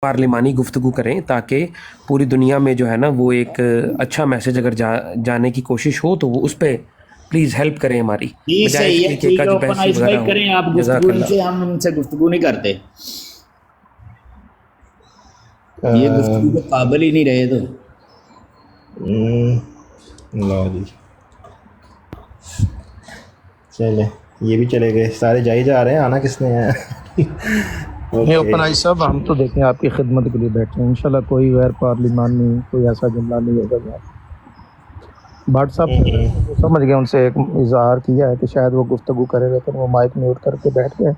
پارلیمانی گفتگو کریں تاکہ پوری دنیا میں جو ہے نا وہ ایک اچھا میسج اگر جانے کی کوشش ہو تو وہ اس پہ پلیز ہیلپ کریں ہماری، جی بجائے اس صحیح کے ہے، کہ ٹھیک ہے، کج اوپن بحثی آئز وغیرہ بھائی ہو۔ کریں آپ جزاک گفتگو ان اللہ۔ سے، ہم ان سے گفتگو نہیں کرتے، یہ گفتگو کے قابل ہی نہیں رہے تو لو جی چلے، یہ بھی چلے گئے، سارے جائی جا رہے ہیں، آنا کس نے ہے؟ نہیں اوکے اوپن آئی صاحب، ہم تو دیکھیں آپ کی خدمت کے لیے بیٹھے ہیں، انشاءاللہ کوئی غیر پارلیمانی کوئی ایسا جملہ نہیں ہوگا جہاں بھٹ صاحب وہ سمجھ گئے، ان سے ایک اظہار کیا ہے کہ شاید وہ گفتگو کرے، لیکن وہ مائک میوٹ کر کے بیٹھ گئے،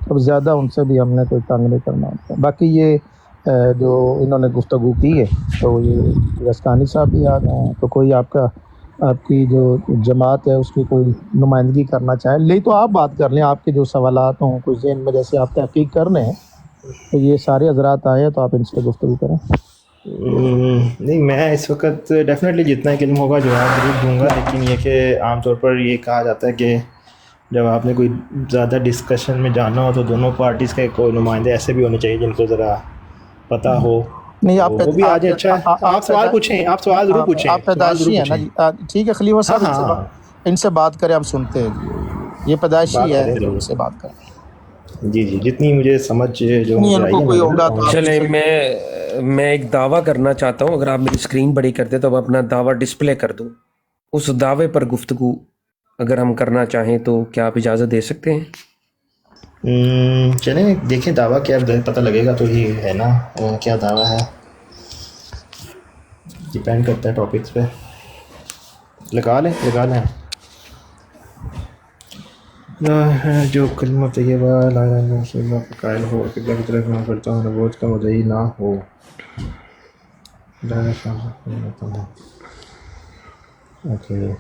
اب زیادہ ان سے بھی ہم نے کوئی تنگ نہیں کرنا ہوتا۔ باقی یہ جو انہوں نے گفتگو کی ہے تو یہ یسکانی صاحب بھی آ گئے ہیں، تو کوئی آپ کی جو جماعت ہے اس کی کوئی نمائندگی کرنا چاہے لے تو آپ بات کر لیں، آپ کے جو سوالات ہوں کوئی ذہن میں جیسے آپ تحقیق کر رہے ہیں تو یہ سارے حضرات آئے ہیں تو آپ ان سے گفتگو کریں۔ نہیں، میں اس وقت ڈیفینیٹلی جتنا ایک علم ہوگا جواب ضرور دوں گا، لیکن یہ کہ عام طور پر یہ کہا جاتا ہے کہ جب آپ نے کوئی زیادہ ڈسکشن میں جانا ہو تو دونوں پارٹیز کے کوئی نمائندے ایسے بھی ہونے چاہیے جن کو ذرا پتہ ہو، نہیں تو وہ بھی آ جائے۔ اچھا ہے، آپ سوال پوچھیں، آپ سوال ضرور پوچھیں، آپ سوال ضرور پیدائشی ہیں نا پوچھیں۔ جی، ٹھیک ہے خلیفہ ہاں صاحب، ہاں ان سے بات کریں، ہم سنتے ہیں جی، یہ پیدائشی بات ہے کریں تو ان ضرور، سے بات کریں۔ جی جی، جتنی مجھے سمجھ جو نہیں مجھے ان آئی کو ہے میں کوئی ضرور ہوگا کہوں تو گا۔ آپ ان چلیں سے میں ایک دعویٰ کرنا چاہتا ہوں، اگر آپ میری اسکرین بڑی کر دیں تو اب اپنا دعویٰ ڈسپلے کر دوں، اس دعوے پر گفتگو اگر ہم کرنا چاہیں تو کیا آپ اجازت دے سکتے ہیں؟ چلیں دیکھیں دعویٰ کیا پتہ لگے گا تو ہی ہے نا کیا دعویٰ ہے، ڈیپینڈ کرتا ہے ٹاپکس پہ۔ لگا لیں جو کلمہ طیبہ لا الہ الا رسول اللہ کا قائل ہو، قبلہ کی طرف نہ کرتا ہو، نبوت کا مدعی نہ ہو، اوکے۔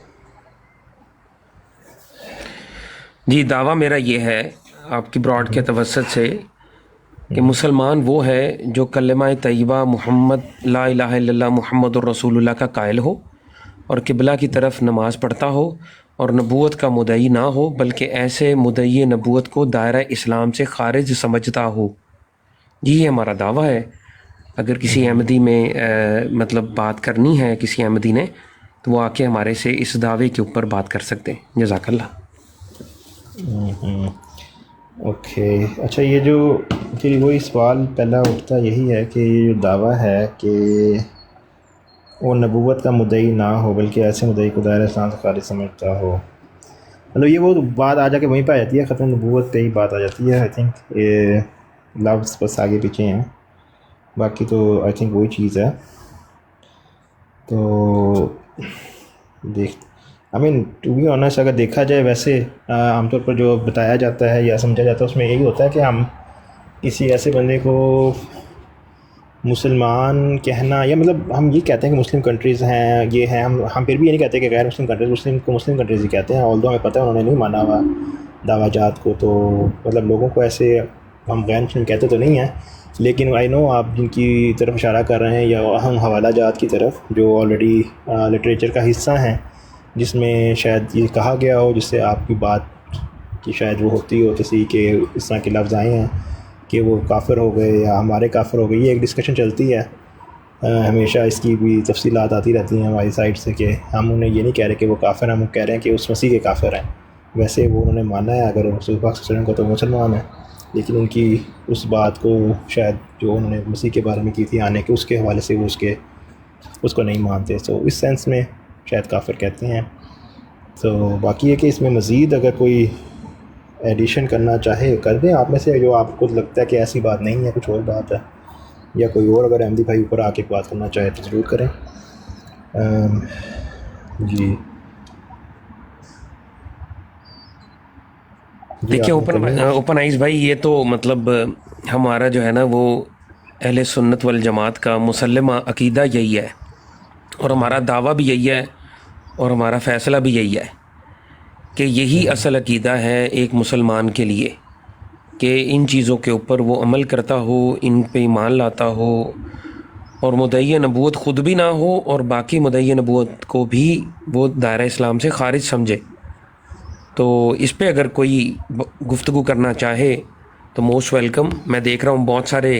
جی، دعویٰ میرا یہ ہے آپ کی براڈ کے توسط سے کہ مسلمان وہ ہے جو کلمہ طیبہ محمد لا الہ الا اللہ محمد الرسول اللہ کا قائل ہو اور قبلہ کی طرف نماز پڑھتا ہو اور نبوت کا مدعی نہ ہو بلکہ ایسے مدعی نبوت کو دائرہ اسلام سے خارج سمجھتا ہو۔ جی یہ ہمارا دعویٰ ہے۔ اگر کسی احمدی میں مطلب بات کرنی ہے کسی احمدی نے تو وہ آ کے ہمارے سے اس دعوے کے اوپر بات کر سکتے ہیں۔ جزاک اللہ۔ اوکے، اچھا، یہ جو پھر وہی سوال پہلا اٹھتا یہی ہے کہ یہ جو دعویٰ ہے کہ وہ نبوت کا مدعی نہ ہو بلکہ ایسے مدعی کو دائرہ اسلام سے خارج سمجھتا ہو، مطلب یہ وہ بات آ جا کے وہیں پہ آ جاتی ہے، ختم نبوت پہ ہی بات آ جاتی ہے۔ آئی تھنک یہ لفظ بس آگے پیچھے ہیں، باقی تو آئی تھنک وہی چیز ہے۔ تو آئی مین ٹو بی آنیسٹ اگر دیکھا جائے ویسے عام طور پر جو بتایا جاتا ہے یا سمجھا جاتا ہے اس میں یہی ہوتا ہے کہ ہم کسی ایسے بندے کو مسلمان کہنا، یا مطلب ہم یہ کہتے ہیں کہ مسلم کنٹریز ہیں یہ ہیں، ہم پھر بھی یہ نہیں کہتے کہ غیر مسلم کنٹریز، مسلم کنٹریز ہی کہتے ہیں، آلدو ہمیں پتہ ہے انہوں نے نہیں مانا ہوا دعویٰ جات کو، تو مطلب لوگوں کو ایسے ہم غیر مسلم کہتے تو نہیں ہیں، لیکن آئی نو آپ جن کی طرف اشارہ کر رہے ہیں یا اہم حوالہ جات کی طرف جو آلریڈی لٹریچر کا حصہ ہیں، جس میں شاید یہ کہا گیا ہو، جس سے آپ کی بات کی شاید وہ ہوتی ہو تصحیح کہ اس طرح کے لفظ آئے ہیں کہ وہ کافر ہو گئے یا ہمارے کافر ہو گئے، یہ ایک ڈسکشن چلتی ہے ہمیشہ، اس کی بھی تفصیلات آتی رہتی ہیں ہماری سائڈ سے کہ ہم انہیں یہ نہیں کہہ رہے کہ وہ کافر ہیں، ہم کہہ رہے ہیں کہ اس مسیح کے کافر ہیں، ویسے وہ انہوں نے مانا ہے اگر رسول پاک صلی اللہ علیہ وسلم کو تو مسلمان ہیں، لیکن ان کی اس بات کو شاید جو انہوں نے مسیح کے بارے میں کی تھی آنے کے اس کے حوالے سے وہ اس کو نہیں مانتے، تو اس سینس میں شاید کافر کہتے ہیں۔ تو باقی ہے کہ اس میں مزید اگر کوئی ایڈیشن کرنا چاہے کر دیں آپ میں سے، جو آپ کو لگتا ہے کہ ایسی بات نہیں ہے کچھ اور بات ہے، یا کوئی اور اگر احمدی بھائی اوپر آ کے بات کرنا چاہے تو ضرور کریں۔ جی دیکھیں آپ نے کرنی ہے؟ اوپن آئز بھائی، یہ تو مطلب ہمارا جو ہے نا وہ اہل سنت والجماعت کا مسلمہ عقیدہ یہی ہے، اور ہمارا دعویٰ بھی یہی ہے اور ہمارا فیصلہ بھی یہی ہے کہ یہی اصل عقیدہ ہے ایک مسلمان کے لیے، کہ ان چیزوں کے اوپر وہ عمل کرتا ہو، ان پہ ایمان لاتا ہو، اور مدعی نبوت خود بھی نہ ہو اور باقی مدعی نبوت کو بھی وہ دائرہ اسلام سے خارج سمجھے۔ تو اس پہ اگر کوئی گفتگو کرنا چاہے تو موسٹ ویلکم۔ میں دیکھ رہا ہوں بہت سارے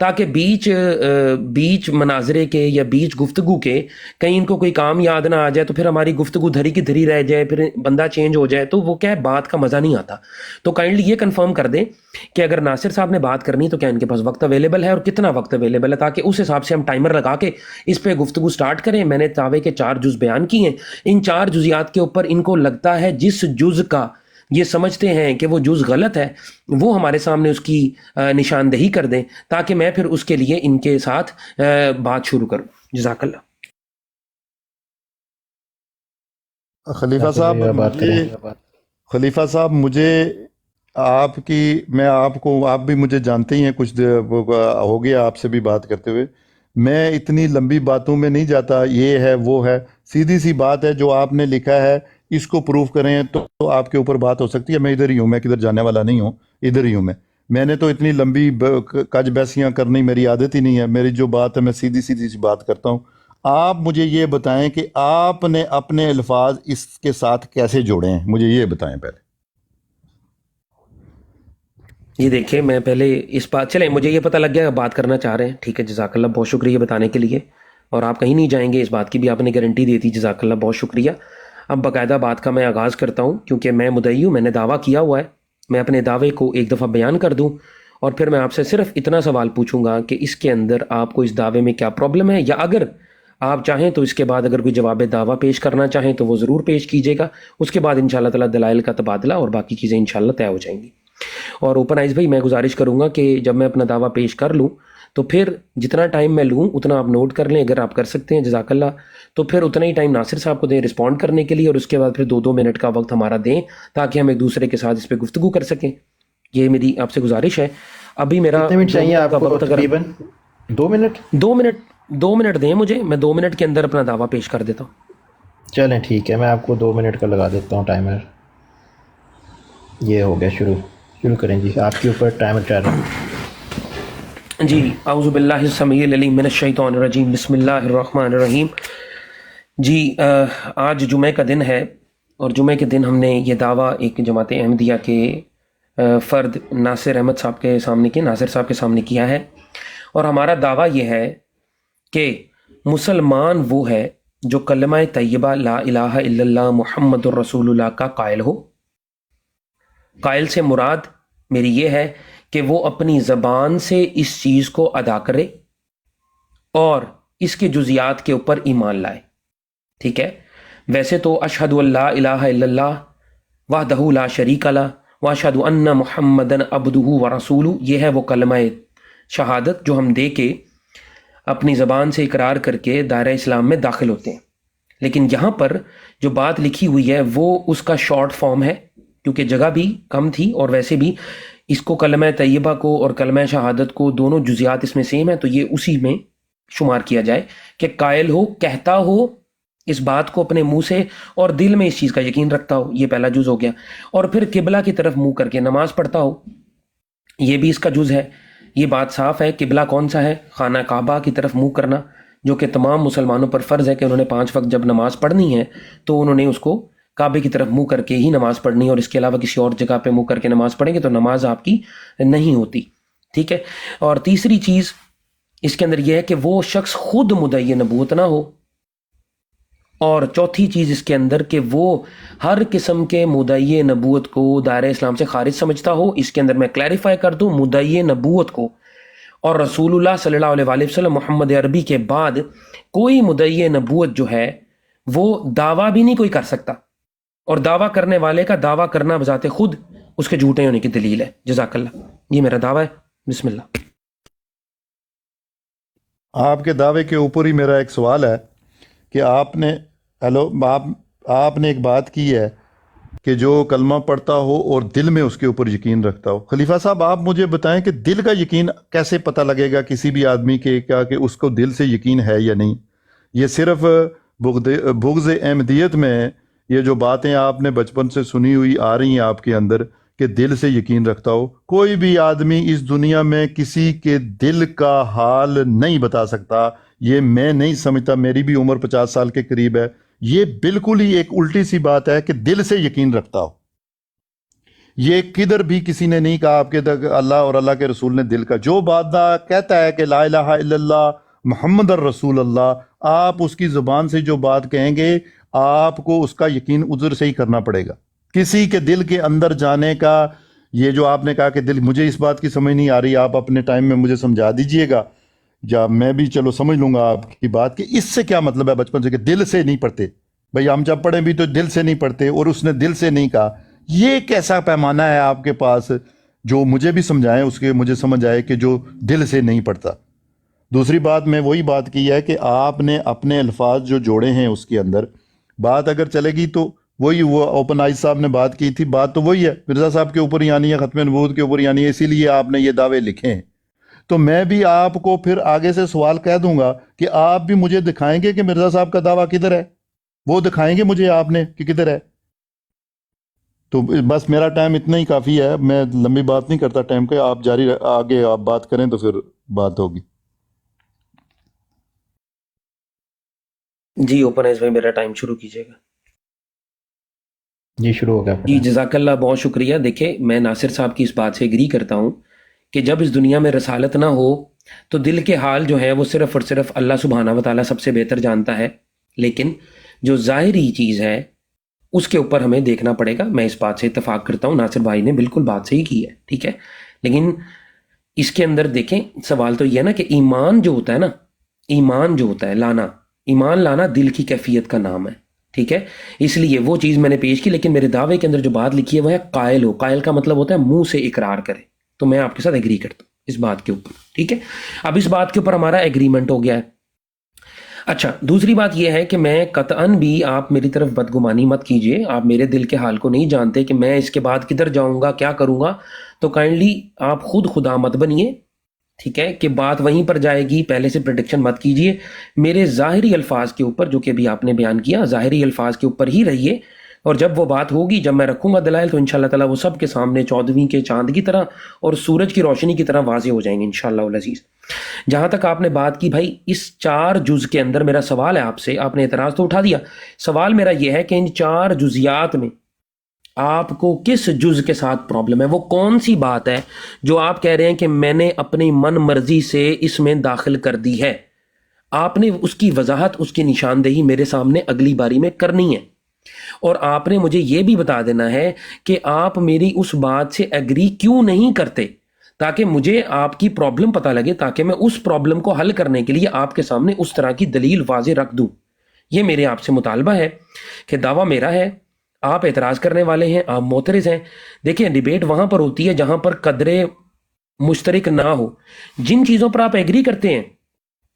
تاکہ بیچ مناظرے کے یا بیچ گفتگو کے کہیں ان کو کوئی کام یاد نہ آ جائے تو پھر ہماری گفتگو دھری کی دھری رہ جائے، پھر بندہ چینج ہو جائے، تو وہ کیا ہے، بات کا مزہ نہیں آتا۔ تو کائنڈلی یہ کنفرم کر دیں کہ اگر ناصر صاحب نے بات کرنی تو کیا ان کے پاس وقت اویلیبل ہے اور کتنا وقت اویلیبل ہے، تاکہ اس حساب سے ہم ٹائمر لگا کے اس پہ گفتگو سٹارٹ کریں۔ میں نے دعوے کے 4 جز بیان کیے ہیں، ان 4 جزیات کے اوپر ان کو لگتا ہے جس جز کا یہ سمجھتے ہیں کہ وہ جز غلط ہے، وہ ہمارے سامنے اس کی نشاندہی کر دیں، تاکہ میں پھر اس کے لیے ان کے ساتھ بات شروع کروں۔ جزاک اللہ۔ خلیفہ صاحب مجھے آپ بھی مجھے جانتے ہی ہیں، کچھ ہو گیا آپ سے بھی بات کرتے ہوئے، میں اتنی لمبی باتوں میں نہیں جاتا، یہ ہے وہ ہے، سیدھی سی بات ہے، جو آپ نے لکھا ہے اس کو پروف کریں تو آپ کے اوپر بات ہو سکتی ہے۔ میں ادھر ہی ہوں، میں کدھر جانے والا نہیں ہوں، ادھر ہی ہوں میں نے تو اتنی لمبی کج بیسیاں کرنی میری عادت ہی نہیں ہے، میری جو بات ہے میں سیدھی سی بات کرتا ہوں۔ آپ مجھے یہ بتائیں کہ آپ نے اپنے الفاظ اس کے ساتھ کیسے جوڑے ہیں، مجھے یہ بتائیں پہلے۔ یہ دیکھیں، میں پہلے اس بات، چلیں مجھے یہ پتہ لگ گیا بات کرنا چاہ رہے ہیں، ٹھیک ہے، جزاک اللہ، بہت شکریہ بتانے کے لیے، اور آپ کہیں نہیں جائیں گے، اس بات کی بھی آپ نے گارنٹی دی تھی، جزاک اللہ، بہت شکریہ۔ اب باقاعدہ بات کا میں آغاز کرتا ہوں، کیونکہ میں مدعی ہوں، میں نے دعویٰ کیا ہوا ہے، میں اپنے دعوے کو ایک دفعہ بیان کر دوں، اور پھر میں آپ سے صرف اتنا سوال پوچھوں گا کہ اس کے اندر آپ کو اس دعوے میں کیا پرابلم ہے، یا اگر آپ چاہیں تو اس کے بعد اگر کوئی جواب دعویٰ پیش کرنا چاہیں تو وہ ضرور پیش کیجیے گا، اس کے بعد انشاءاللہ تعالیٰ دلائل کا تبادلہ اور باقی چیزیں انشاءاللہ طے ہو جائیں گی۔ اور اوپن آئز بھائی، میں گزارش کروں گا کہ جب میں اپنا دعویٰ پیش کر لوں تو پھر جتنا ٹائم میں لوں اتنا آپ نوٹ کر لیں، اگر آپ کر سکتے ہیں جزاک اللہ، تو پھر اتنا ہی ٹائم ناصر صاحب کو دیں رسپونڈ کرنے کے لیے، اور اس کے بعد پھر 2 منٹ کا وقت ہمارا دیں تاکہ ہم ایک دوسرے کے ساتھ اس پہ گفتگو کر سکیں۔ یہ میری آپ سے گزارش ہے۔ ابھی میرا کتنے منٹ چاہیے آپ کو؟ تقریباً 2 منٹ؟ 2 منٹ دیں مجھے، میں 2 منٹ کے اندر اپنا دعویٰ پیش کر دیتا ہوں۔ چلیں ٹھیک ہے، میں آپ کو 2 منٹ کا لگا دیتا ہوں ٹائمر۔ یہ ہو گیا، شروع کریں جی، آپ کے اوپر ٹائمر چل رہا ہے جی۔ اعوذ باللہ السمیع العلیم من الشیطان الرجیم، بسم اللہ الرحمن الرحیم۔ جی، آج جمعہ کا دن ہے، اور جمعہ کے دن ہم نے یہ دعویٰ ایک جماعت احمدیہ کے فرد ناصر احمد صاحب کے سامنے کیا ہے، اور ہمارا دعویٰ یہ ہے کہ مسلمان وہ ہے جو کلمہ طیبہ لا الہ الا اللہ محمد الرسول اللہ کا قائل ہو۔ قائل سے مراد میری یہ ہے کہ وہ اپنی زبان سے اس چیز کو ادا کرے اور اس کے جزیات کے اوپر ایمان لائے، ٹھیک ہے۔ ویسے تو اشہد ان لا الہ الا اللہ وحدہ لا شریک لہ واشہد ان محمدن عبدہ ورسولہ، یہ ہے وہ کلمہ شہادت جو ہم دے کے اپنی زبان سے اقرار کر کے دائرہ اسلام میں داخل ہوتے ہیں۔ لیکن یہاں پر جو بات لکھی ہوئی ہے وہ اس کا شارٹ فارم ہے، کیونکہ جگہ بھی کم تھی، اور ویسے بھی اس کو کلمہ طیبہ کو اور کلمہ شہادت کو دونوں جزیات اس میں سیم ہے، تو یہ اسی میں شمار کیا جائے کہ قائل ہو، کہتا ہو اس بات کو اپنے منہ سے، اور دل میں اس چیز کا یقین رکھتا ہو، یہ پہلا جز ہو گیا۔ اور پھر قبلہ کی طرف منہ کر کے نماز پڑھتا ہو، یہ بھی اس کا جز ہے۔ یہ بات صاف ہے، قبلہ کون سا ہے؟ خانہ کعبہ کی طرف منہ کرنا، جو کہ تمام مسلمانوں پر فرض ہے کہ انہوں نے 5 وقت جب نماز پڑھنی ہے تو انہوں نے اس کو کعبے کی طرف منہ کر کے ہی نماز پڑھنی ہے، اور اس کے علاوہ کسی اور جگہ پہ منہ کر کے نماز پڑھیں گے تو نماز آپ کی نہیں ہوتی، ٹھیک ہے۔ اور تیسری چیز اس کے اندر یہ ہے کہ وہ شخص خود مدعی نبوت نہ ہو، اور چوتھی چیز اس کے اندر کہ وہ ہر قسم کے مدعی نبوت کو دائرہ اسلام سے خارج سمجھتا ہو۔ اس کے اندر میں کلیریفائی کر دوں، مدعی نبوت کو اور رسول اللہ صلی اللہ علیہ وسلم محمد عربی کے بعد کوئی مدعی نبوت جو ہے وہ دعویٰ بھی نہیں کوئی کر سکتا، اور دعویٰ کرنے والے کا دعویٰ کرنا بذات خود اس کے جھوٹے ہونے کی دلیل ہے۔ جزاک اللہ، یہ میرا دعویٰ ہے، بسم اللہ۔ آپ کے دعوے کے اوپر ہی میرا ایک سوال ہے کہ آپ نے ایک بات کی ہے کہ جو کلمہ پڑھتا ہو اور دل میں اس کے اوپر یقین رکھتا ہو۔ خلیفہ صاحب، آپ مجھے بتائیں کہ دل کا یقین کیسے پتہ لگے گا کسی بھی آدمی کے کیا کہ اس کو دل سے یقین ہے یا نہیں؟ یہ صرف بغض احمدیت میں یہ جو باتیں آپ نے بچپن سے سنی ہوئی آ رہی ہیں آپ کے اندر کہ دل سے یقین رکھتا ہو، کوئی بھی آدمی اس دنیا میں کسی کے دل کا حال نہیں بتا سکتا۔ یہ میں نہیں سمجھتا، میری بھی عمر 50 سال کے قریب ہے، یہ بالکل ہی ایک الٹی سی بات ہے کہ دل سے یقین رکھتا ہو۔ یہ کدھر بھی کسی نے نہیں کہا آپ کے اللہ اور اللہ کے رسول نے دل کا جو بندہ کہتا ہے کہ لا الہ الا اللہ محمد الرسول اللہ، آپ اس کی زبان سے جو بات کہیں گے آپ کو اس کا یقین عذر سے ہی کرنا پڑے گا. کسی کے دل کے اندر جانے کا، یہ جو آپ نے کہا کہ دل، مجھے اس بات کی سمجھ نہیں آ رہی، آپ اپنے ٹائم میں مجھے سمجھا دیجئے گا یا میں بھی چلو سمجھ لوں گا آپ کی بات، کہ اس سے کیا مطلب ہے بچپن سے کہ دل سے نہیں پڑھتے. بھئی ہم جب پڑھیں بھی تو دل سے نہیں پڑھتے، اور اس نے دل سے نہیں کہا. یہ کیسا پیمانہ ہے آپ کے پاس جو مجھے بھی سمجھائیں، اس کے مجھے سمجھ آئے کہ جو دل سے نہیں پڑھتا. دوسری بات میں وہی بات کی ہے کہ آپ نے اپنے الفاظ جو جوڑے ہیں اس کے اندر بات اگر چلے گی تو وہی، وہ اوپن آئیز صاحب نے بات کی تھی، بات تو وہی ہے، مرزا صاحب کے اوپر یعنی ہے، ختم نبوت کے اوپر یعنی ہے، اسی لیے آپ نے یہ دعوے لکھے ہیں. تو میں بھی آپ کو پھر آگے سے سوال کہہ دوں گا کہ آپ بھی مجھے دکھائیں گے کہ مرزا صاحب کا دعویٰ کدھر ہے، وہ دکھائیں گے مجھے آپ نے کہ کدھر ہے. تو بس میرا ٹائم اتنا ہی کافی ہے، میں لمبی بات نہیں کرتا ٹائم کے، آپ جاری آگے آپ بات کریں تو پھر بات ہوگی. جی اوپن آئیز بھائی میرا ٹائم شروع کیجیے گا. جی شروع ہو گیا. جی جزاک اللہ، بہت شکریہ. دیکھیں میں ناصر صاحب کی اس بات سے ایگری کرتا ہوں کہ جب اس دنیا میں رسالت نہ ہو تو دل کے حال جو ہے وہ صرف اور صرف اللہ سبحانہ و تعالیٰ سب سے بہتر جانتا ہے، لیکن جو ظاہری چیز ہے اس کے اوپر ہمیں دیکھنا پڑے گا. میں اس بات سے اتفاق کرتا ہوں، ناصر بھائی نے بالکل بات صحیح کی ہے، ٹھیک ہے. لیکن اس کے اندر دیکھیں سوال تو یہ ہے نا کہ ایمان جو ہوتا ہے نا، ایمان جو ہوتا ہے لانا، ایمان لانا دل کی کیفیت کا نام ہے، ٹھیک ہے. اس لیے وہ چیز میں نے پیش کی، لیکن میرے دعوے کے اندر جو بات لکھی ہے وہ ہے قائل ہو. قائل کا مطلب ہوتا ہے منہ سے اقرار کرے. تو میں آپ کے ساتھ ایگری کرتا ہوں اس بات کے اوپر، ٹھیک ہے. اب اس بات کے اوپر ہمارا ایگریمنٹ ہو گیا ہے. اچھا دوسری بات یہ ہے کہ میں قطعاً بھی، آپ میری طرف بدگمانی مت کیجئے، آپ میرے دل کے حال کو نہیں جانتے کہ میں اس کے بعد کدھر جاؤں گا، کیا کروں گا. تو کائنڈلی آپ خود خدا مت بنیے، ٹھیک ہے، کہ بات وہیں پر جائے گی، پہلے سے پریڈکشن مت کیجئے. میرے ظاہری الفاظ کے اوپر جو کہ ابھی آپ نے بیان کیا، ظاہری الفاظ کے اوپر ہی رہیے، اور جب وہ بات ہوگی، جب میں رکھوں گا دلائل، تو انشاءاللہ تعالیٰ وہ سب کے سامنے 14ویں کے چاند کی طرح اور سورج کی روشنی کی طرح واضح ہو جائیں گے انشاءاللہ العزیز. جہاں تک آپ نے بات کی بھائی اس 4 جز کے اندر، میرا سوال ہے آپ سے، آپ نے اعتراض تو اٹھا دیا. سوال میرا یہ ہے کہ ان 4 جزیات میں آپ کو کس جز کے ساتھ پرابلم ہے؟ وہ کون سی بات ہے جو آپ کہہ رہے ہیں کہ میں نے اپنی من مرضی سے اس میں داخل کر دی ہے؟ آپ نے اس کی وضاحت، اس کی نشاندہی میرے سامنے اگلی باری میں کرنی ہے، اور آپ نے مجھے یہ بھی بتا دینا ہے کہ آپ میری اس بات سے ایگری کیوں نہیں کرتے، تاکہ مجھے آپ کی پرابلم پتہ لگے، تاکہ میں اس پرابلم کو حل کرنے کے لیے آپ کے سامنے اس طرح کی دلیل واضح رکھ دوں. یہ میرے آپ سے مطالبہ ہے کہ دعویٰ میرا ہے، آپ اعتراض کرنے والے ہیں، آپ معترض ہیں. دیکھیں ڈیبیٹ وہاں پر ہوتی ہے جہاں پر قدر مشترک نہ ہو. جن چیزوں پر آپ ایگری کرتے ہیں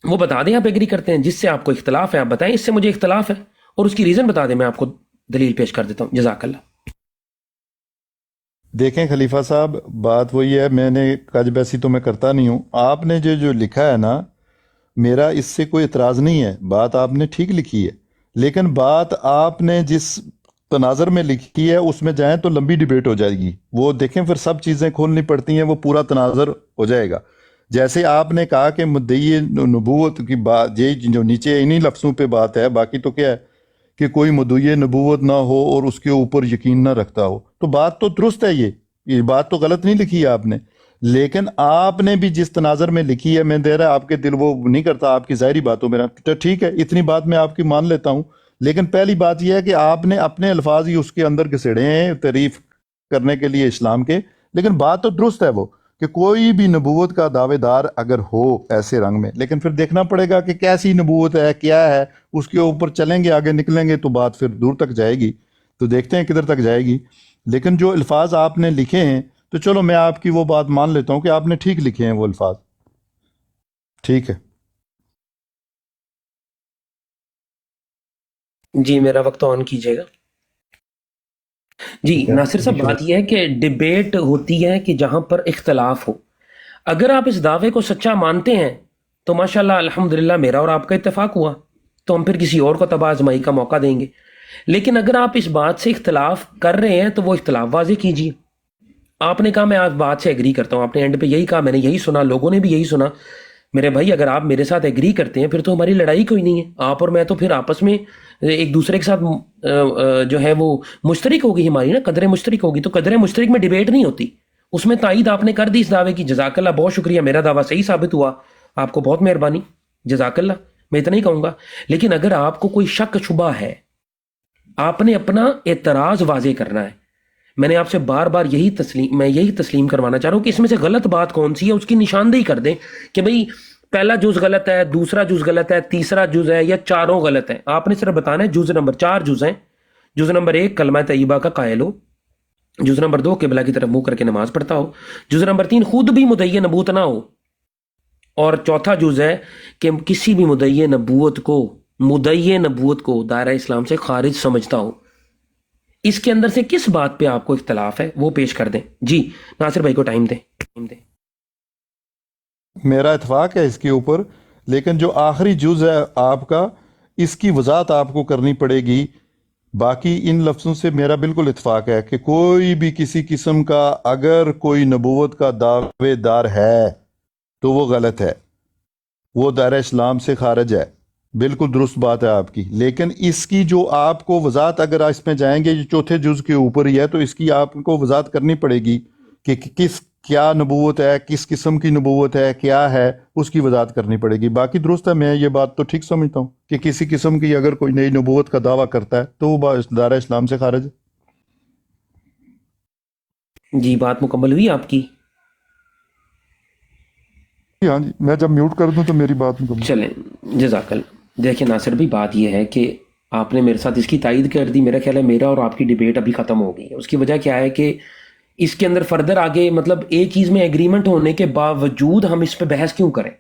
وہ بتا دیں آپ ایگری کرتے ہیں، جس سے آپ کو اختلاف ہے آپ بتائیں اس سے مجھے اختلاف ہے، اور اس کی ریزن بتا دیں، میں آپ کو دلیل پیش کر دیتا ہوں. جزاک اللہ. دیکھیں خلیفہ صاحب، بات وہی ہے، میں نے کج بیسی تو میں کرتا نہیں ہوں. آپ نے جو لکھا ہے نا، میرا اس سے کوئی اعتراض نہیں ہے، بات آپ نے ٹھیک لکھی ہے، لیکن بات آپ نے جس تناظر میں لکھی ہے اس میں جائیں تو لمبی ڈیبیٹ ہو جائے گی. وہ دیکھیں پھر سب چیزیں کھولنی پڑتی ہیں، وہ پورا تناظر ہو جائے گا. جیسے آپ نے کہا کہ مدعی نبوت کی بات، یہ جو نیچے انہی لفظوں پہ بات ہے، باقی تو کیا ہے کہ کوئی مدعی نبوت نہ ہو اور اس کے اوپر یقین نہ رکھتا ہو. تو بات تو درست ہے، یہ بات تو غلط نہیں لکھی ہے آپ نے، لیکن آپ نے بھی جس تناظر میں لکھی ہے، میں دے رہا آپ کے دل وہ نہیں کرتا آپ کی ظاہری باتوں میں، ٹھیک ہے، اتنی بات میں آپ کی مان لیتا ہوں. لیکن پہلی بات یہ ہے کہ آپ نے اپنے الفاظ ہی اس کے اندر گھسیڑے ہیں تعریف کرنے کے لیے اسلام کے. لیکن بات تو درست ہے وہ کہ کوئی بھی نبوت کا دعوے دار اگر ہو ایسے رنگ میں، لیکن پھر دیکھنا پڑے گا کہ کیسی نبوت ہے، کیا ہے، اس کے اوپر چلیں گے، آگے نکلیں گے تو بات پھر دور تک جائے گی. تو دیکھتے ہیں کدھر تک جائے گی. لیکن جو الفاظ آپ نے لکھے ہیں تو چلو میں آپ کی وہ بات مان لیتا ہوں کہ آپ نے ٹھیک لکھے ہیں وہ الفاظ، ٹھیک ہے. جی میرا وقت آن کیجیے گا. جی ناصر صاحب، بات یہ ہے کہ ڈیبیٹ ہوتی ہے کہ جہاں پر اختلاف ہو. اگر آپ اس دعوے کو سچا مانتے ہیں تو ماشاءاللہ الحمدللہ میرا اور آپ کا اتفاق ہوا، تو ہم پھر کسی اور کو تباہ آزمائی کا موقع دیں گے. لیکن اگر آپ اس بات سے اختلاف کر رہے ہیں تو وہ اختلاف واضح کیجیے. آپ نے کہا میں آپ بات سے ایگری کرتا ہوں، آپ نے اینڈ پہ یہی کہا، میں نے یہی سنا، لوگوں نے بھی یہی سنا. میرے بھائی اگر آپ میرے ساتھ ایگری کرتے ہیں پھر تو ہماری لڑائی کوئی نہیں ہے. آپ اور میں تو پھر آپس میں ایک دوسرے کے ساتھ جو ہے وہ مشترک ہوگی ہماری نا, قدر مشترک ہوگی. تو قدر مشترک میں ڈیبیٹ نہیں ہوتی, اس میں تائید آپ نے کر دی اس دعوے کی. جزاک اللہ, بہت شکریہ, میرا دعویٰ صحیح ثابت ہوا, آپ کو بہت مہربانی, جزاک اللہ. میں اتنا ہی کہوں گا. لیکن اگر آپ کو کوئی شک شبہ ہے, آپ نے اپنا اعتراض واضح کرنا ہے. میں نے آپ سے بار بار یہی تسلیم کروانا چاہ رہا ہوں کہ اس میں سے غلط بات کون سی ہے اس کی نشاندہی کر دیں کہ بھئی پہلا جز غلط ہے, دوسرا جز غلط ہے, تیسرا جز ہے, یا چاروں غلط ہیں. آپ نے صرف بتانا ہے جز نمبر 4 جز ہیں. جز نمبر 1 کلمہ طیبہ کا قائل ہو, جز نمبر 2 قبلہ کی طرف منہ کر کے نماز پڑھتا ہو, جز نمبر 3 خود بھی مدعی نبوت نہ ہو, اور چوتھا جز ہے کہ کسی بھی مدعی نبوت کو دائرہ اسلام سے خارج سمجھتا ہو. اس کے اندر سے کس بات پہ آپ کو اختلاف ہے وہ پیش کر دیں. جی ناصر بھائی کو ٹائم دیں. میرا اتفاق ہے اس کے اوپر، لیکن جو آخری جز ہے آپ کا، اس کی وضاحت آپ کو کرنی پڑے گی. باقی ان لفظوں سے میرا بالکل اتفاق ہے کہ کوئی بھی کسی قسم کا اگر کوئی نبوت کا دعوے دار ہے تو وہ غلط ہے، وہ دائرہ اسلام سے خارج ہے. بالکل درست بات ہے آپ کی. لیکن اس کی جو آپ کو وضاحت، اگر اس میں جائیں گے یہ چوتھے جز کے اوپر ہی ہے، تو اس کی آپ کو وضاحت کرنی پڑے گی کہ کیا نبوت ہے، کس قسم کی نبوت ہے، کیا ہے، اس کی وضاحت کرنی پڑے گی. باقی درست ہے، میں یہ بات تو ٹھیک سمجھتا ہوں کہ کسی قسم کی اگر کوئی نئی نبوت کا دعویٰ کرتا ہے تو وہ دائرہ اسلام سے خارج ہے. جی بات مکمل ہوئی آپ کی؟ ہاں جی، میں جب میوٹ کر دوں تو میری بات مکمل. چلیں جزاک اللہ. دیکھیں ناصر بھی بات یہ ہے کہ آپ نے میرے ساتھ اس کی تائید کر دی. میرا خیال ہے میرا اور آپ کی ڈیبیٹ ابھی ختم ہو گئی ہے. اس کی وجہ کیا ہے کہ اس کے اندر فردر آگے مطلب ایک چیز میں ایگریمنٹ ہونے کے باوجود ہم اس پہ بحث کیوں کریں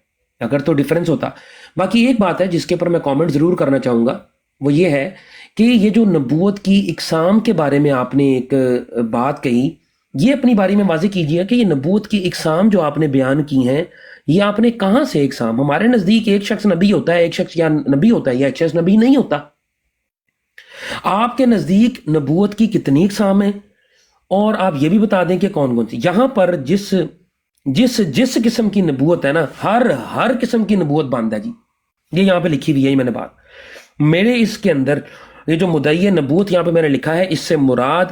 اگر تو ڈیفرنس ہوتا. باقی ایک بات ہے جس کے اوپر میں کامنٹ ضرور کرنا چاہوں گا، وہ یہ ہے کہ یہ جو نبوت کی اقسام کے بارے میں آپ نے ایک بات کہی، یہ اپنی باری میں واضح کیجیے کہ یہ نبوت کی اقسام جو آپ نے بیان کی ہیں یہ آپ نے کہاں سے اقسام؟ ہمارے نزدیک ایک شخص نبی ہوتا ہے، ایک شخص یا نبی ہوتا ہے، یا ایک شخص نبی نہیں ہوتا. آپ کے نزدیک نبوت کی کتنی اقسام ہیں، اور آپ یہ بھی بتا دیں کہ کون کون سی. یہاں پر جس قسم کی نبوت ہے نا، ہر قسم کی نبوت بند ہے جی. یہ یہاں پہ لکھی ہوئی ہے، میں نے بات میرے اس کے اندر یہ جو مدعی نبوت یہاں پہ میں نے لکھا ہے، اس سے مراد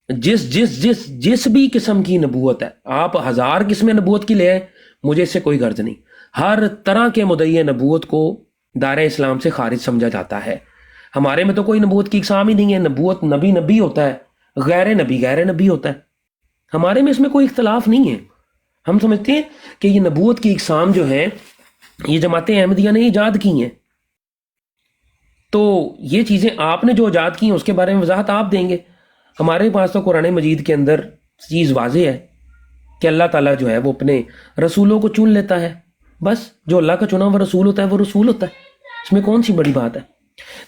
جس بھی قسم کی نبوت ہے. آپ 1000 قسمیں نبوت کی لے آئیں، مجھے اس سے کوئی غرض نہیں. ہر طرح کے مدعی نبوت کو دائرہ اسلام سے خارج سمجھا جاتا ہے. ہمارے میں تو کوئی نبوت کی اقسام ہی نہیں ہے. نبوت نبی ہوتا ہے، غیر نبی ہوتا ہے. ہمارے میں اس میں کوئی اختلاف نہیں ہے. ہم سمجھتے ہیں کہ یہ نبوت کی اقسام جو ہیں یہ جماعت احمدیہ نے ایجاد کی ہیں. تو یہ چیزیں آپ نے جو ایجاد کی ہیں اس کے بارے میں وضاحت آپ دیں گے. ہمارے پاس تو قرآن مجید کے اندر چیز واضح ہے کہ اللہ تعالیٰ جو ہے وہ اپنے رسولوں کو چن لیتا ہے. بس جو اللہ کا چنا ہوا رسول ہوتا ہے وہ رسول ہوتا ہے. اس میں کون سی بڑی بات ہے؟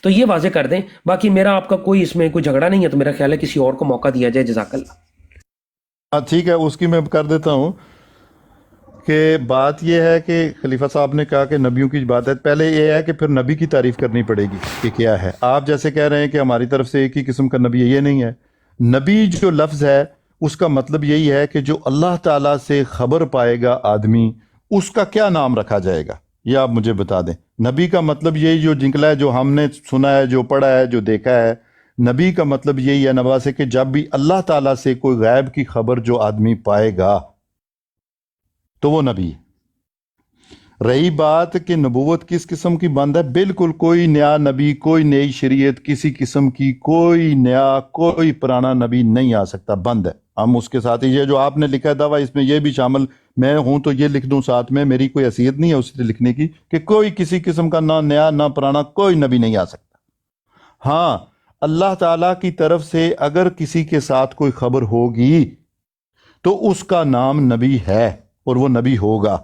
تو یہ واضح کر دیں. باقی میرا آپ کا کوئی اس میں کوئی جھگڑا نہیں ہے، تو میرا خیال ہے کسی اور کو موقع دیا جائے. جزاک اللہ. ٹھیک ہے، اس کی میں کر دیتا ہوں کہ بات یہ ہے کہ خلیفہ صاحب نے کہا کہ نبیوں کی بات ہے. پہلے یہ ہے کہ پھر نبی کی تعریف کرنی پڑے گی کہ کیا ہے. آپ جیسے کہہ رہے ہیں کہ ہماری طرف سے ایک ہی قسم کا نبی ہے، یہ نہیں ہے. نبی جو لفظ ہے اس کا مطلب یہی ہے کہ جو اللہ تعالیٰ سے خبر پائے گا آدمی، اس کا کیا نام رکھا جائے گا یہ آپ مجھے بتا دیں. نبی کا مطلب یہی جو نکلا ہے، جو ہم نے سنا ہے، جو پڑھا ہے، جو دیکھا ہے. نبی کا مطلب یہی ہے نواز سے کہ جب بھی اللہ تعالیٰ سے کوئی غیب کی خبر جو آدمی پائے گا تو وہ نبی. رہی بات کہ نبوت کس قسم کی بند ہے، بالکل کوئی نیا نبی، کوئی نئی شریعت کسی قسم کی، کوئی نیا کوئی پرانا نبی نہیں آ سکتا، بند ہے. ہم اس کے ساتھ یہ جو آپ نے لکھا ہے دعویٰ، اس میں یہ بھی شامل میں ہوں تو یہ لکھ دوں ساتھ میں. میری کوئی حیثیت نہیں ہے اس سے لکھنے کی کہ کوئی کسی قسم کا نہ نیا نہ پرانا کوئی نبی نہیں آ سکتا. ہاں اللہ تعالیٰ کی طرف سے اگر کسی کے ساتھ کوئی خبر ہوگی تو اس کا نام نبی ہے اور وہ نبی ہوگا.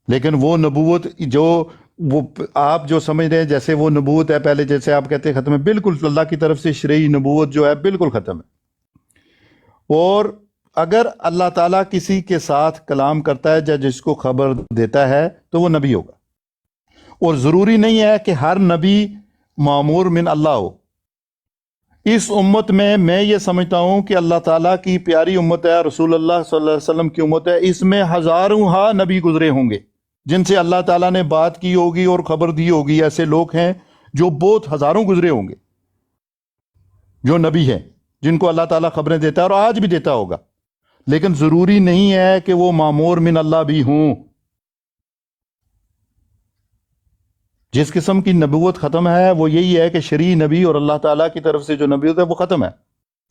لیکن وہ نبوت جو وہ آپ جو سمجھ رہے ہیں جیسے وہ نبوت ہے پہلے، جیسے آپ کہتے ہیں ختم ہے، بالکل اللہ کی طرف سے شرعی نبوت جو ہے بالکل ختم ہے. اور اگر اللہ تعالیٰ کسی کے ساتھ کلام کرتا ہے یا جس کو خبر دیتا ہے تو وہ نبی ہوگا. اور ضروری نہیں ہے کہ ہر نبی مامور من اللہ ہو. اس امت میں یہ سمجھتا ہوں کہ اللہ تعالیٰ کی پیاری امت ہے، رسول اللہ صلی اللہ علیہ وسلم کی امت ہے، اس میں ہزاروں نبی گزرے ہوں گے جن سے اللہ تعالیٰ نے بات کی ہوگی اور خبر دی ہوگی. ایسے لوگ ہیں جو بہت ہزاروں گزرے ہوں گے جو نبی ہیں، جن کو اللہ تعالیٰ خبریں دیتا ہے اور آج بھی دیتا ہوگا، لیکن ضروری نہیں ہے کہ وہ مامور من اللہ بھی ہوں. جس قسم کی نبوت ختم ہے وہ یہی ہے کہ شرعی نبی اور اللہ تعالیٰ کی طرف سے جو نبوت ہے وہ ختم ہے.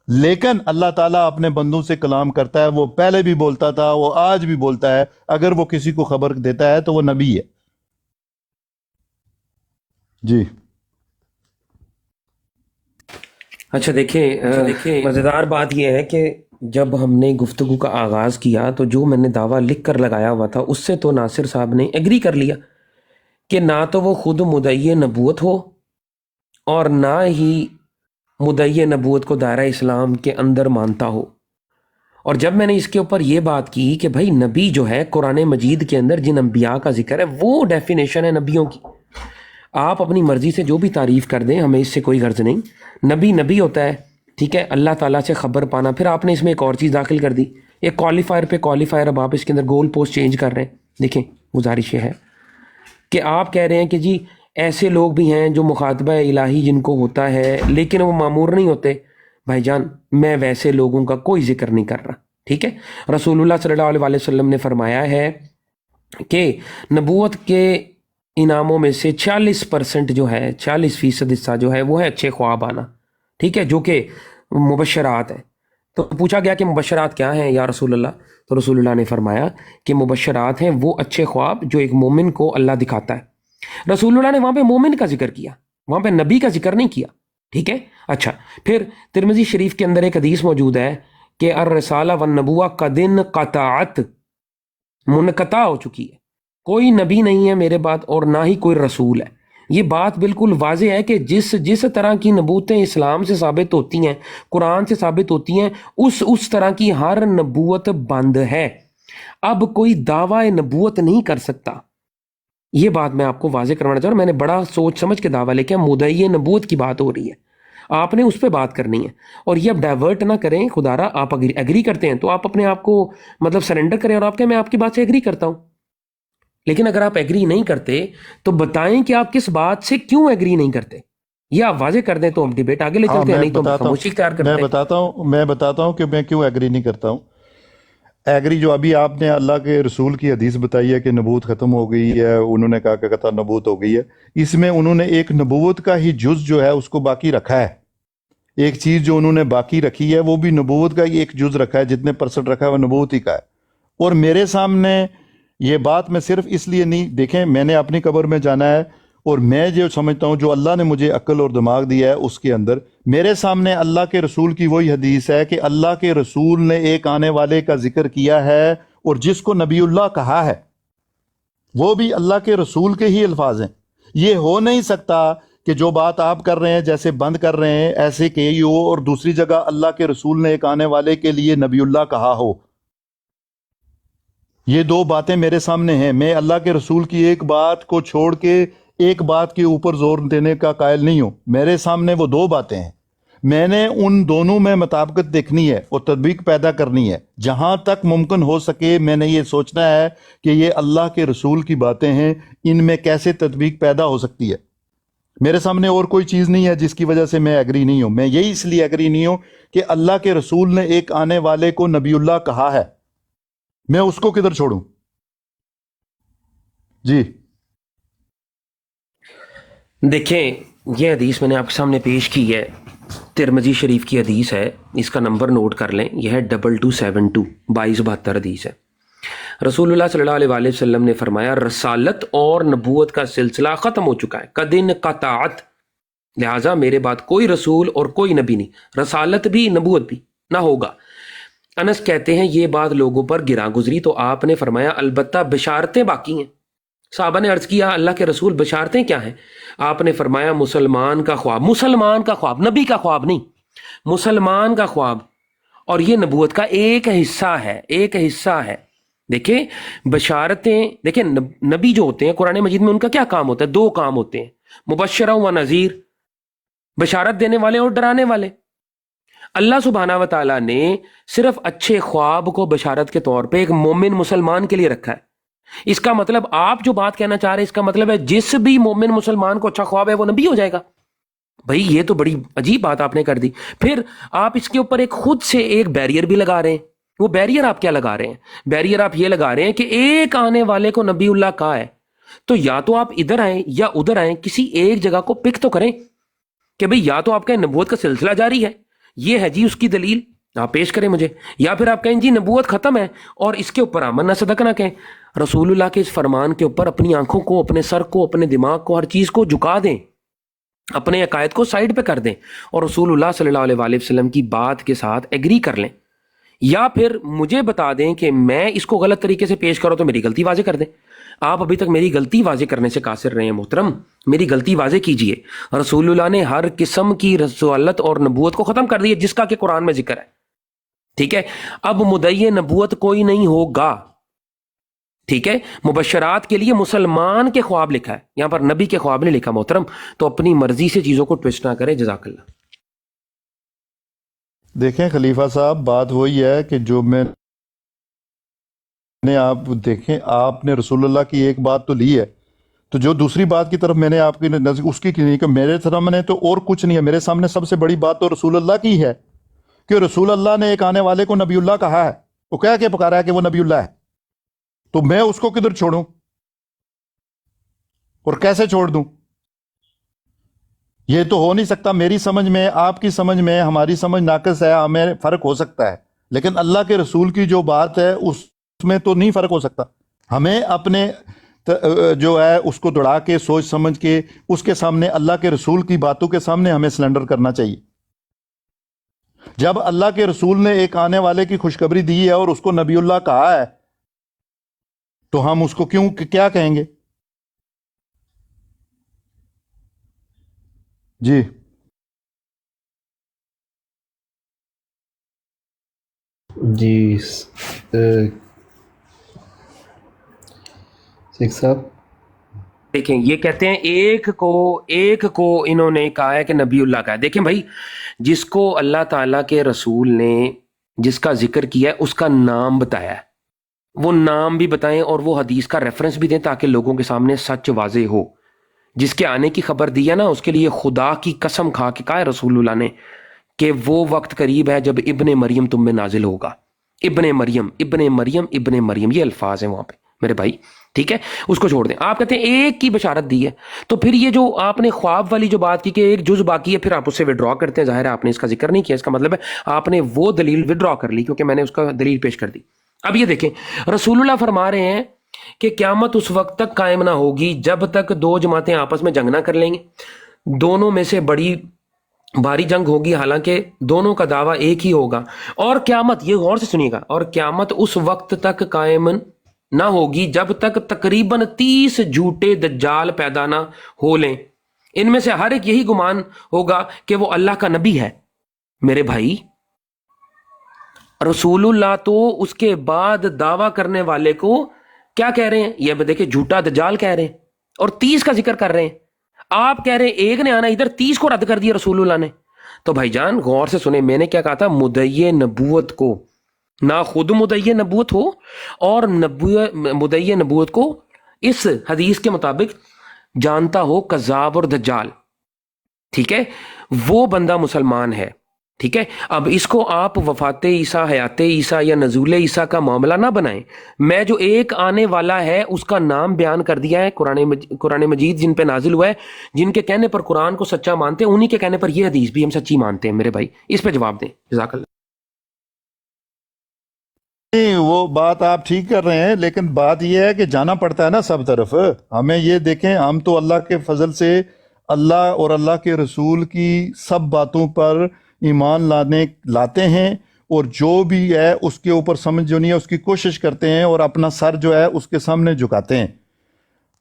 لیکن اللہ تعالیٰ اپنے بندوں سے کلام کرتا ہے، وہ پہلے بھی بولتا تھا، وہ آج بھی بولتا ہے. اگر وہ کسی کو خبر دیتا ہے تو وہ نبی ہے. جی اچھا دیکھیں مزیدار بات یہ ہے کہ جب ہم نے گفتگو کا آغاز کیا تو جو میں نے دعویٰ لکھ کر لگایا ہوا تھا اس سے تو ناصر صاحب نے ایگری کر لیا کہ نہ تو وہ خود مدعی نبوت ہو اور نہ ہی مدعی نبوت کو دائرہ اسلام کے اندر مانتا ہو. اور جب میں نے اس کے اوپر یہ بات کی کہ بھائی نبی جو ہے قرآن مجید کے اندر جن انبیاء کا ذکر ہے وہ ڈیفینیشن ہے نبیوں کی، آپ اپنی مرضی سے جو بھی تعریف کر دیں، ہمیں اس سے کوئی غرض نہیں. نبی ہوتا ہے، ٹھیک ہے، اللہ تعالیٰ سے خبر پانا. پھر آپ نے اس میں ایک اور چیز داخل کر دی، ایک کوالیفائر پہ کوالیفائر، اب آپ اس کے اندر گول پوسٹ چینج کر رہے ہیں. دیکھیں گزارش یہ ہے کہ آپ کہہ رہے ہیں کہ جی ایسے لوگ بھی ہیں جو مخاطبہ الہی جن کو ہوتا ہے لیکن وہ مامور نہیں ہوتے. بھائی جان میں ویسے لوگوں کا کوئی ذکر نہیں کر رہا، ٹھیک ہے. رسول اللہ صلی اللہ علیہ وسلم نے فرمایا ہے کہ نبوت کے انعاموں میں سے 40% جو ہے، 40% حصہ جو ہے وہ ہے اچھے خواب آنا، ٹھیک ہے، جو کہ مبشرات ہیں. تو پوچھا گیا کہ مبشرات کیا ہیں یا رسول اللہ؟ تو رسول اللہ نے فرمایا کہ مبشرات ہیں وہ اچھے خواب جو ایک مومن کو اللہ دکھاتا ہے. رسول اللہ نے وہاں پہ مومن کا ذکر کیا، وہاں پہ نبی کا ذکر نہیں کیا، ٹھیک ہے. اچھا پھر ترمذی شریف کے اندر ایک حدیث موجود ہے کہ الرسالہ والنبوہ قد انقطعت، منقطع ہو چکی ہے، کوئی نبی نہیں ہے میرے بعد اور نہ ہی کوئی رسول ہے. یہ بات بالکل واضح ہے کہ جس طرح کی نبوتیں اسلام سے ثابت ہوتی ہیں، قرآن سے ثابت ہوتی ہیں، اس طرح کی ہر نبوت بند ہے. اب کوئی دعویٰ نبوت نہیں کر سکتا. یہ بات میں آپ کو واضح کروانا چاہ رہا ہوں. میں نے بڑا سوچ سمجھ کے دعویٰ لے کے مدعی نبوت کی بات ہو رہی ہے، آپ نے اس پہ بات کرنی ہے. اور یہ اب ڈائیورٹ نہ کریں. خدا را آپ ایگری کرتے ہیں تو آپ اپنے آپ کو مطلب سرنڈر کریں اور آپ کہیں میں آپ کی بات سے ایگری کرتا ہوں. لیکن اگر آپ ایگری نہیں کرتے تو بتائیں کہ آپ کس بات سے کیوں ایگری نہیں کرتے. یہ آپ واضح کر دیں تو ہم ڈیبیٹ آگے لے چلتے ہیں، نہیں تو خاموشی اختیار کرتے ہیں. میں بتاتا ہوں کہ میں کیوں ایگری نہیں کرتا ہوں. ایگری جو ابھی آپ نے اللہ کے رسول کی حدیث بتائی ہے کہ نبوت ختم ہو گئی ہے، انہوں نے کہا کہ قطع نبوت ہو گئی ہے، اس میں انہوں نے ایک نبوت کا ہی جز جو ہے اس کو باقی رکھا ہے. ایک چیز جو انہوں نے باقی رکھی ہے وہ بھی نبوت کا ہی ایک جز رکھا ہے، جتنے % رکھا ہے وہ نبوت ہی کا ہے. اور میرے سامنے یہ بات میں صرف اس لیے نہیں، دیکھیں میں نے اپنی قبر میں جانا ہے اور میں جو سمجھتا ہوں جو اللہ نے مجھے عقل اور دماغ دیا ہے اس کے اندر میرے سامنے اللہ کے رسول کی وہی حدیث ہے کہ اللہ کے رسول نے ایک آنے والے کا ذکر کیا ہے اور جس کو نبی اللہ کہا ہے وہ بھی اللہ کے رسول کے ہی الفاظ ہیں. یہ ہو نہیں سکتا کہ جو بات آپ کر رہے ہیں جیسے بند کر رہے ہیں ایسے کہ ہی ہو اور دوسری جگہ اللہ کے رسول نے ایک آنے والے کے لیے نبی اللہ کہا ہو. یہ دو باتیں میرے سامنے ہیں. میں اللہ کے رسول کی ایک بات کو چھوڑ کے ایک بات کے اوپر زور دینے کا قائل نہیں ہوں. میرے سامنے وہ دو باتیں ہیں، میں نے ان دونوں میں مطابقت دیکھنی ہے اور تطبیق پیدا کرنی ہے. جہاں تک ممکن ہو سکے میں نے یہ سوچنا ہے کہ یہ اللہ کے رسول کی باتیں ہیں، ان میں کیسے تطبیق پیدا ہو سکتی ہے. میرے سامنے اور کوئی چیز نہیں ہے جس کی وجہ سے میں ایگری نہیں ہوں. میں یہی اس لیے ایگری نہیں ہوں کہ اللہ کے رسول نے ایک آنے والے کو نبی اللہ کہا ہے، میں اس کو کدھر چھوڑوں. جی دیکھیں یہ حدیث میں نے آپ کے سامنے پیش کی ہے، ترمذی شریف کی حدیث ہے، اس کا نمبر نوٹ کر لیں، یہ ہے 2272 2272 حدیث ہے. رسول اللہ صلی اللہ علیہ وآلہ وسلم نے فرمایا رسالت اور نبوت کا سلسلہ ختم ہو چکا ہے، قد انقطعت، لہٰذا میرے بعد کوئی رسول اور کوئی نبی نہیں، رسالت بھی نبوت بھی نہ ہوگا. انس کہتے ہیں یہ بات لوگوں پر گراں گزری تو آپ نے فرمایا البتہ بشارتیں باقی ہیں. صحابہ نے عرض کیا اللہ کے رسول بشارتیں کیا ہیں؟ آپ نے فرمایا مسلمان کا خواب، مسلمان کا خواب، نبی کا خواب نہیں، مسلمان کا خواب، اور یہ نبوت کا ایک حصہ ہے، ایک حصہ ہے. دیکھیں بشارتیں، دیکھیں نبی جو ہوتے ہیں قرآن مجید میں ان کا کیا کام ہوتا ہے؟ دو کام ہوتے ہیں، مبشرہ و نذیر، بشارت دینے والے اور ڈرانے والے. اللہ سبحانہ و تعالیٰ نے صرف اچھے خواب کو بشارت کے طور پہ ایک مومن مسلمان کے لیے رکھا ہے. اس کا مطلب آپ جو بات کہنا چاہ رہے ہیں اس کا مطلب ہے جس بھی مومن مسلمان کو اچھا خواب ہے وہ نبی ہو جائے گا. بھائی یہ تو بڑی عجیب بات آپ نے کر دی. پھر آپ اس کے اوپر ایک خود سے ایک بیریئر بھی لگا رہے ہیں. وہ بیریئر آپ کیا لگا رہے ہیں؟ بیریئر آپ یہ لگا رہے ہیں کہ ایک آنے والے کو نبی اللہ کہا ہے تو یا تو آپ ادھر آئیں یا ادھر آئیں, کسی ایک جگہ کو پک تو کریں کہ بھئی یا تو آپ کا نبوت کا سلسلہ جاری ہے, یہ ہے جی اس کی دلیل, آپ پیش کریں مجھے, یا پھر آپ کہیں جی نبوت ختم ہے اور اس کے اوپر آمنا صدق نہ کہیں. رسول اللہ کے اس فرمان کے اوپر اپنی آنکھوں کو, اپنے سر کو, اپنے دماغ کو, ہر چیز کو جھکا دیں, اپنے عقائد کو سائڈ پہ کر دیں اور رسول اللہ صلی اللہ علیہ وآلہ وسلم کی بات کے ساتھ ایگری کر لیں, یا پھر مجھے بتا دیں کہ میں اس کو غلط طریقے سے پیش کروں تو میری غلطی واضح کر دیں. آپ ابھی تک میری غلطی واضح کرنے سے قاصر رہے ہیں محترم, میری غلطی واضح کیجئے. رسول اللہ نے ہر قسم کی رسالت اور نبوت کو ختم کر دیا جس کا کہ قرآن میں ذکر ہے. ٹھیک ہے, اب مدعی نبوت کوئی نہیں ہوگا. ٹھیک ہے, مبشرات کے لیے مسلمان کے خواب لکھا ہے, یہاں پر نبی کے خواب نہیں لکھا محترم. تو اپنی مرضی سے چیزوں کو ٹویسٹ نہ کریں. جزاک اللہ. دیکھیں خلیفہ صاحب, بات وہی ہے کہ جو میں نے آپ دیکھیں, آپ نے رسول اللہ کی ایک بات تو لی ہے, تو جو دوسری بات کی طرف میں نے آپ کی نظر اس کی نہیں کہ میرے سامنے تو اور کچھ نہیں ہے. میرے سامنے سب سے بڑی بات تو رسول اللہ کی ہے کہ رسول اللہ نے ایک آنے والے کو نبی اللہ کہا ہے. وہ کہہ کے پکارا ہے کہ وہ نبی اللہ ہے, تو میں اس کو کدھر چھوڑوں اور کیسے چھوڑ دوں؟ یہ تو ہو نہیں سکتا. میری سمجھ میں, آپ کی سمجھ میں, ہماری سمجھ ناقص ہے, ہمیں فرق ہو سکتا ہے, لیکن اللہ کے رسول کی جو بات ہے اس میں تو نہیں فرق ہو سکتا. ہمیں اپنے جو ہے اس کو دوڑا کے سوچ سمجھ کے اس کے سامنے, اللہ کے رسول کی باتوں کے سامنے ہمیں سلنڈر کرنا چاہیے. جب اللہ کے رسول نے ایک آنے والے کی خوشخبری دی ہے اور اس کو نبی اللہ کہا ہے تو ہم اس کو کیا کہیں گے؟ جی جی شیخ صاحب دیکھیں یہ کہتے ہیں ایک کو انہوں نے کہا ہے کہ نبی اللہ کا ہے. دیکھیں بھائی, جس کو اللہ تعالیٰ کے رسول نے جس کا ذکر کیا ہے اس کا نام بتایا ہے, وہ نام بھی بتائیں اور وہ حدیث کا ریفرنس بھی دیں تاکہ لوگوں کے سامنے سچ واضح ہو. جس کے آنے کی خبر دی ہے نا اس کے لیے خدا کی قسم کھا کے کہا ہے رسول اللہ نے کہ وہ وقت قریب ہے جب ابن مریم تم میں نازل ہوگا. ابن مریم ابن مریم ابن مریم, یہ الفاظ ہیں وہاں پہ میرے بھائی. ٹھیک ہے, اس کو چھوڑ دیں. آپ کہتے ہیں ایک کی بشارت دی ہے, تو پھر یہ جو آپ نے خواب والی جو بات کی کہ ایک جز باقی ہے, پھر آپ اس سے وڈرا کرتے ہیں. ظاہر ہے آپ نے اس کا ذکر نہیں کیا, اس کا مطلب ہے آپ نے وہ دلیل وڈرا کر لی کیونکہ میں نے اس کا دلیل پیش کر دی. اب یہ دیکھیں رسول اللہ فرما رہے ہیں کہ قیامت اس وقت تک قائم نہ ہوگی جب تک دو جماعتیں آپس میں جنگ نہ کر لیں گے. دونوں میں سے بڑی بھاری جنگ ہوگی, حالانکہ دونوں کا دعویٰ ایک ہی ہوگا. اور قیامت, یہ غور سے سنیے گا, اور قیامت اس وقت تک قائم نہ ہوگی جب تک تقریباً 30 جھوٹے دجال پیدا نہ ہو لیں. ان میں سے ہر ایک یہی گمان ہوگا کہ وہ اللہ کا نبی ہے. میرے بھائی رسول اللہ تو اس کے بعد دعویٰ کرنے والے کو کیا کہہ رہے ہیں؟ یہ دیکھیں جھوٹا دجال کہہ رہے ہیں اور 30 کا ذکر کر رہے ہیں. آپ کہہ رہے ہیں ایک نے آنا, ادھر 30 کو رد کر دیا رسول اللہ نے. تو بھائی جان غور سے سنیں, میں نے کیا کہا تھا, مدعی نبوت کو نہ خود مدعی نبوت ہو اور مدعی نبوت کو اس حدیث کے مطابق جانتا ہو کذاب اور دجال. ٹھیک ہے, وہ بندہ مسلمان ہے. ٹھیک ہے, اب اس کو آپ وفات عیسیٰ, حیات عیسیٰ یا نزول عیسیٰ کا معاملہ نہ بنائیں. میں جو ایک آنے والا ہے اس کا نام بیان کر دیا ہے, قرآن مجید جن پہ نازل ہوا ہے, جن کے کہنے پر قرآن کو سچا مانتے ہیں, انہی کے کہنے پر یہ حدیث بھی ہم سچی مانتے ہیں. میرے بھائی اس پہ جواب دیں. جزاک اللہ. نہیں, وہ بات آپ ٹھیک کر رہے ہیں, لیکن بات یہ ہے کہ جانا پڑتا ہے نا سب طرف. ہمیں یہ دیکھیں, ہم تو اللہ کے فضل سے اللہ اور اللہ کے رسول کی سب باتوں پر ایمان لاتے ہیں, اور جو بھی ہے اس کے اوپر سمجھ جو نہیں ہے اس کی کوشش کرتے ہیں, اور اپنا سر جو ہے اس کے سامنے جھکاتے ہیں.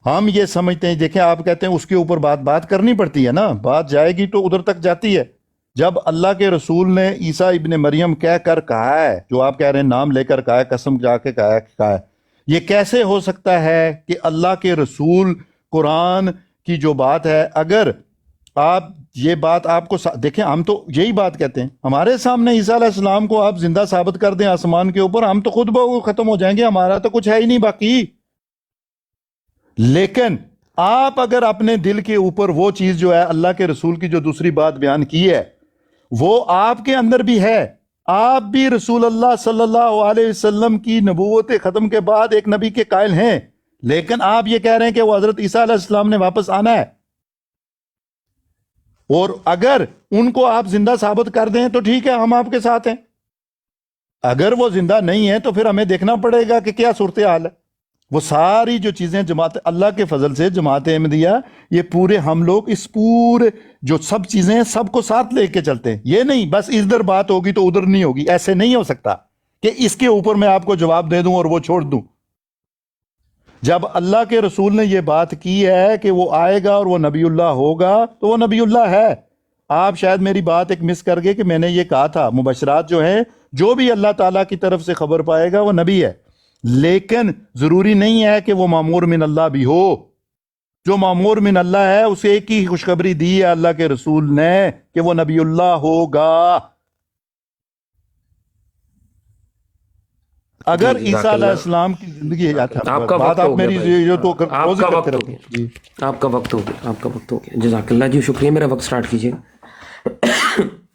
ہم یہ سمجھتے ہیں, دیکھیں آپ کہتے ہیں اس کے اوپر بات کرنی پڑتی ہے نا, بات جائے گی تو ادھر تک جاتی ہے. جب اللہ کے رسول نے عیسیٰ ابن مریم کہہ کر کہا ہے, جو آپ کہہ رہے ہیں نام لے کر کہا ہے, قسم جا کے کہا ہے, یہ کیسے ہو سکتا ہے کہ اللہ کے رسول قرآن کی جو بات ہے, اگر آپ یہ بات آپ کو دیکھیں، ہم تو یہی بات کہتے ہیں، ہمارے سامنے عیسیٰ علیہ السلام کو آپ زندہ ثابت کر دیں آسمان کے اوپر، ہم تو خود بخود ختم ہو جائیں گے، ہمارا تو کچھ ہے ہی نہیں باقی۔ لیکن آپ اگر اپنے دل کے اوپر وہ چیز جو ہے اللہ کے رسول کی جو دوسری بات بیان کی ہے وہ آپ کے اندر بھی ہے، آپ بھی رسول اللہ صلی اللہ علیہ وسلم کی نبوت ختم کے بعد ایک نبی کے قائل ہیں، لیکن آپ یہ کہہ رہے ہیں کہ وہ حضرت عیسیٰ علیہ السلام نے واپس آنا ہے، اور اگر ان کو آپ زندہ ثابت کر دیں تو ٹھیک ہے، ہم آپ کے ساتھ ہیں، اگر وہ زندہ نہیں ہے تو پھر ہمیں دیکھنا پڑے گا کہ کیا صورتحال ہے۔ وہ ساری جو چیزیں جماعت اللہ کے فضل سے جماعت احمدیہ یہ پورے ہم لوگ اس پورے جو سب چیزیں ہیں سب کو ساتھ لے کے چلتے ہیں، یہ نہیں بس ادھر بات ہوگی تو ادھر نہیں ہوگی، ایسے نہیں ہو سکتا کہ اس کے اوپر میں آپ کو جواب دے دوں اور وہ چھوڑ دوں۔ جب اللہ کے رسول نے یہ بات کی ہے کہ وہ آئے گا اور وہ نبی اللہ ہوگا تو وہ نبی اللہ ہے۔ آپ شاید میری بات ایک مس کر گئے کہ میں نے یہ کہا تھا مبشرات جو ہیں، جو بھی اللہ تعالیٰ کی طرف سے خبر پائے گا وہ نبی ہے، لیکن ضروری نہیں ہے کہ وہ مامور من اللہ بھی ہو۔ جو مامور من اللہ ہے اسے ایک ہی خوشخبری دی ہے اللہ کے رسول نے کہ وہ نبی اللہ ہوگا۔ اگر عیسیٰ علیہ السلام کی زندگی ہے، آپ کا بات وقت آپ ہو گیا میری بھائی، جو تو آپ کا وقت ہو کرتے گیا، جی۔ آپ کا وقت ہو گیا، آپ کا وقت ہو گیا، جزاک اللہ جی، شکریہ، میرا وقت سٹارٹ کیجیے۔